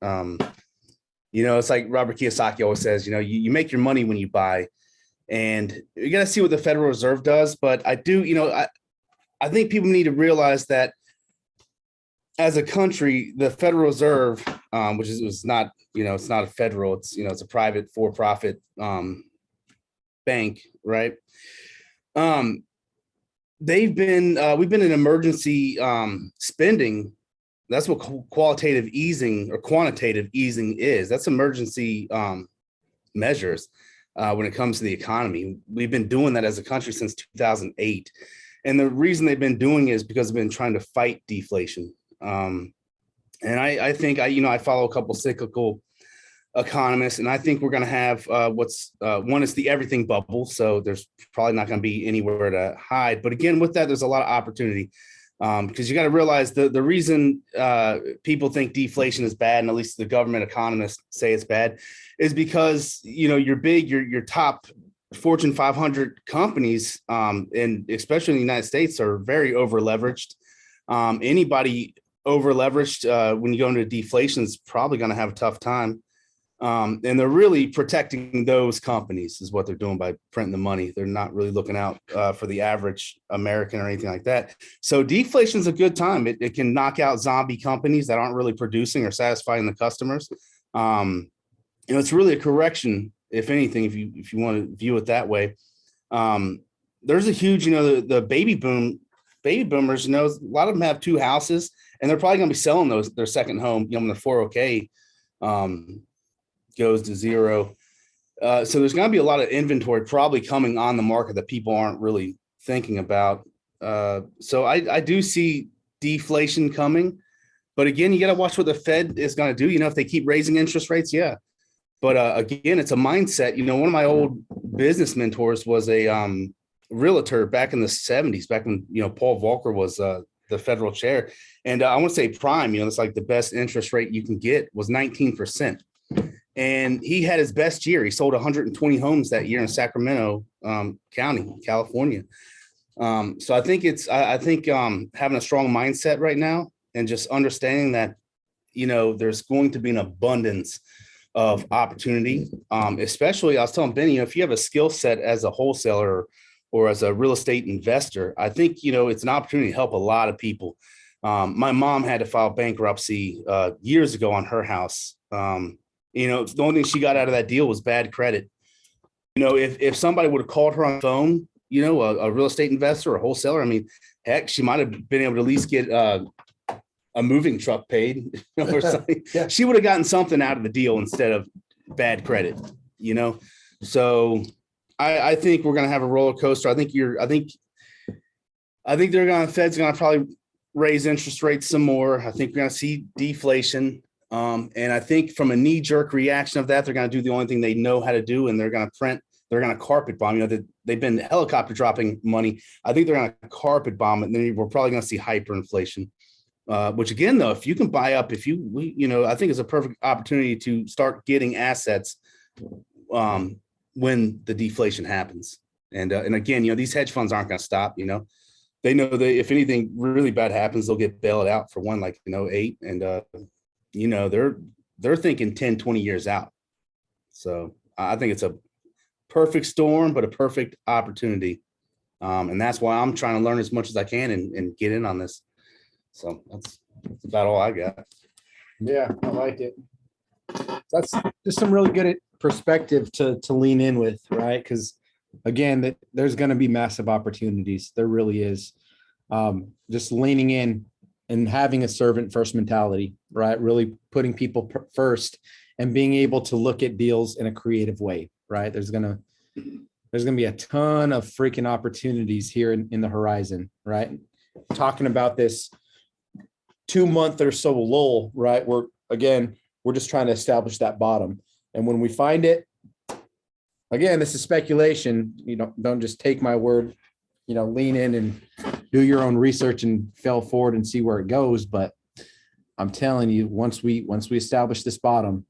It's like Robert Kiyosaki always says, you make your money when you buy, and you got to see what the Federal Reserve does. But I do, I think people need to realize that as a country, the Federal Reserve, which is not, it's not a federal, it's a private for-profit bank, right? We've been in emergency spending. That's what qualitative easing or quantitative easing is. That's emergency measures when it comes to the economy. We've been doing that as a country since 2008. And the reason they've been doing it is because they've been trying to fight deflation. And I think I follow a couple cyclical economists, and I think we're going to have one is the everything bubble. So there's probably not going to be anywhere to hide. But again, with that, there's a lot of opportunity because you got to realize the reason people think deflation is bad, and at least the government economists say it's bad, is because your top Fortune 500 companies, and especially in the United States, are very over leveraged. Anybody over leveraged when you go into deflation is probably going to have a tough time. And they're really protecting those companies is what they're doing by printing the money. They're not really looking out for the average American or anything like that. So deflation is a good time. It can knock out zombie companies that aren't really producing or satisfying the customers. It's really a correction, if anything, if you want to view it that way. There's a huge, the baby boomers, a lot of them have two houses, and they're probably going to be selling their second home, when the 401k goes to zero. So there's going to be a lot of inventory probably coming on the market that people aren't really thinking about. So I do see deflation coming, but again, you got to watch what the Fed is going to do. If they keep raising interest rates, yeah. But again, it's a mindset. One of my old business mentors was a realtor back in the 70s, back when, Paul Volcker was the federal chair. And I want to say prime, it's like the best interest rate you can get was 19%. And he had his best year. He sold 120 homes that year in Sacramento County, California. So I think having a strong mindset right now and just understanding that, there's going to be an abundance of opportunity, especially I was telling Benny, if you have a skill set as a wholesaler or as a real estate investor, I think, it's an opportunity to help a lot of people. My mom had to file bankruptcy years ago on her house. The only thing she got out of that deal was bad credit. If somebody would have called her on the phone, a real estate investor or a wholesaler, heck, she might have been able to at least get a moving truck paid or something. Yeah. She would have gotten something out of the deal instead of bad credit, So I think we're going to have a roller coaster. I think Fed's going to probably raise interest rates some more. I think we're going to see deflation. And I think from a knee-jerk reaction of that, they're going to do the only thing they know how to do, and they're going to carpet bomb. They've been helicopter dropping money. I think they're going to carpet bomb it, and then we're probably going to see hyperinflation. Which again, though, if you can buy up, I think it's a perfect opportunity to start getting assets when the deflation happens. And again, these hedge funds aren't going to stop. They know that if anything really bad happens, they'll get bailed out for one, like 8, and they're thinking 10, 20 years out. So I think it's a perfect storm, but a perfect opportunity. And that's why I'm trying to learn as much as I can and get in on this. So that's about all I got.
Yeah, I like it. That's just some really good perspective to lean in with, right? Because again, there's going to be massive opportunities. There really is. Just leaning in and having a servant first mentality, right? Really putting people first and being able to look at deals in a creative way, right? There's gonna be a ton of freaking opportunities here in the horizon, right? Talking about this 2 month or so lull, right? We're again We're just trying to establish that bottom. And when we find it, again, this is speculation. You know, don't just take my word, you know, lean in and do your own research and fail forward and see where it goes. But I'm telling you, once we establish this bottom,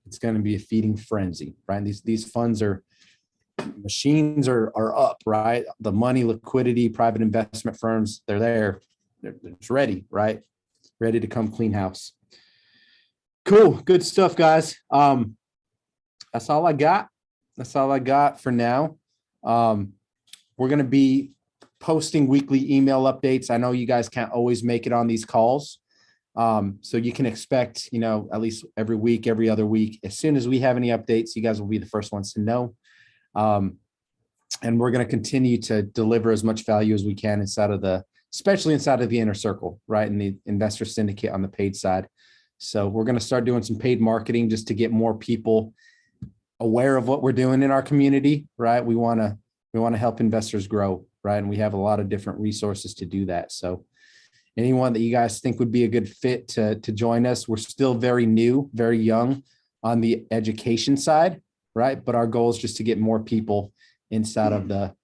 it's going to be a feeding frenzy, right? And these funds are, machines are up, right? The money, liquidity, private investment firms, they're there. It's ready, right? Ready to come clean house. Cool. Good stuff, guys. That's all I got. That's all I got for now. We're going to be posting weekly email updates. I know you guys can't always make it on these calls. So you can expect, you know, at least every week, every other week, as soon as we have any updates, you guys will be the first ones to know. And we're going to continue to deliver as much value as we can especially inside of the inner circle, right? And the investor syndicate on the paid side. So we're going to start doing some paid marketing just to get more people aware of what we're doing in our community, right? We want to help investors grow, right? And we have a lot of different resources to do that. So anyone that you guys think would be a good fit to join us, we're still very new, very young on the education side, right? But our goal is just to get more people inside of the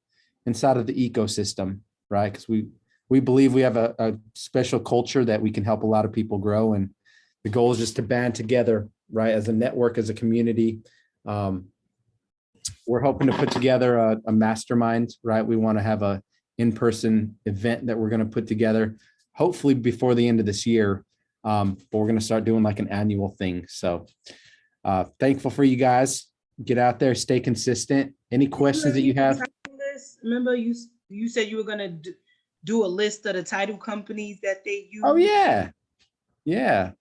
ecosystem, right? Because we believe we have a special culture that we can help a lot of people grow. And the goal is just to band together, right? As a network, as a community. We're hoping to put together a mastermind, right? We want to have a in-person event that we're going to put together, hopefully before the end of this year. But we're going to start doing like an annual thing. So thankful for you guys. Get out there, stay consistent. Any questions that you have?
Remember you said you were going to do a list of the title companies that they use?
Oh, yeah. Yeah.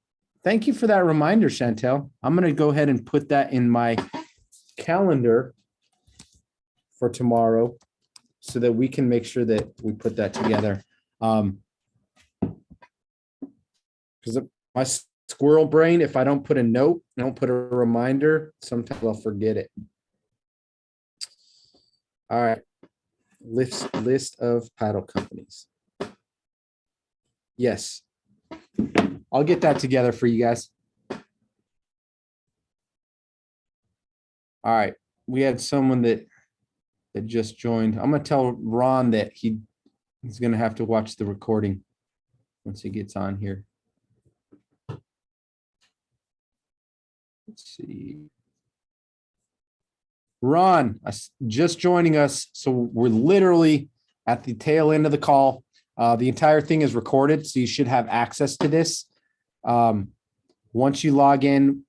Thank you for that reminder, Chantel. I'm going to go ahead and put that in my calendar for tomorrow so that we can make sure that we put that together. Because my squirrel brain, if I don't put a note, I don't put a reminder, sometimes I'll forget it. All right. List of title companies. Yes. I'll get that together for you guys. All right. We had someone that just joined. I'm going to tell Ron that he's going to have to watch the recording once he gets on here. Let's see. Ron, just joining us. So we're literally at the tail end of the call. The entire thing is recorded, so you should have access to this. Once you log in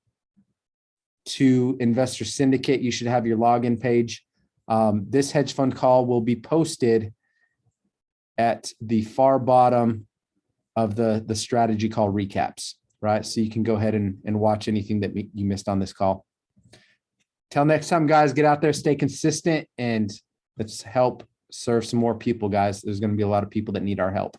to Investor Syndicate, you should have your login page. This hedge fund call will be posted at the far bottom of the strategy call recaps, right? So you can go ahead and watch anything that you missed on this call. Till next time, guys, get out there, stay consistent, and let's help serve some more people, guys. There's going to be a lot of people that need our help.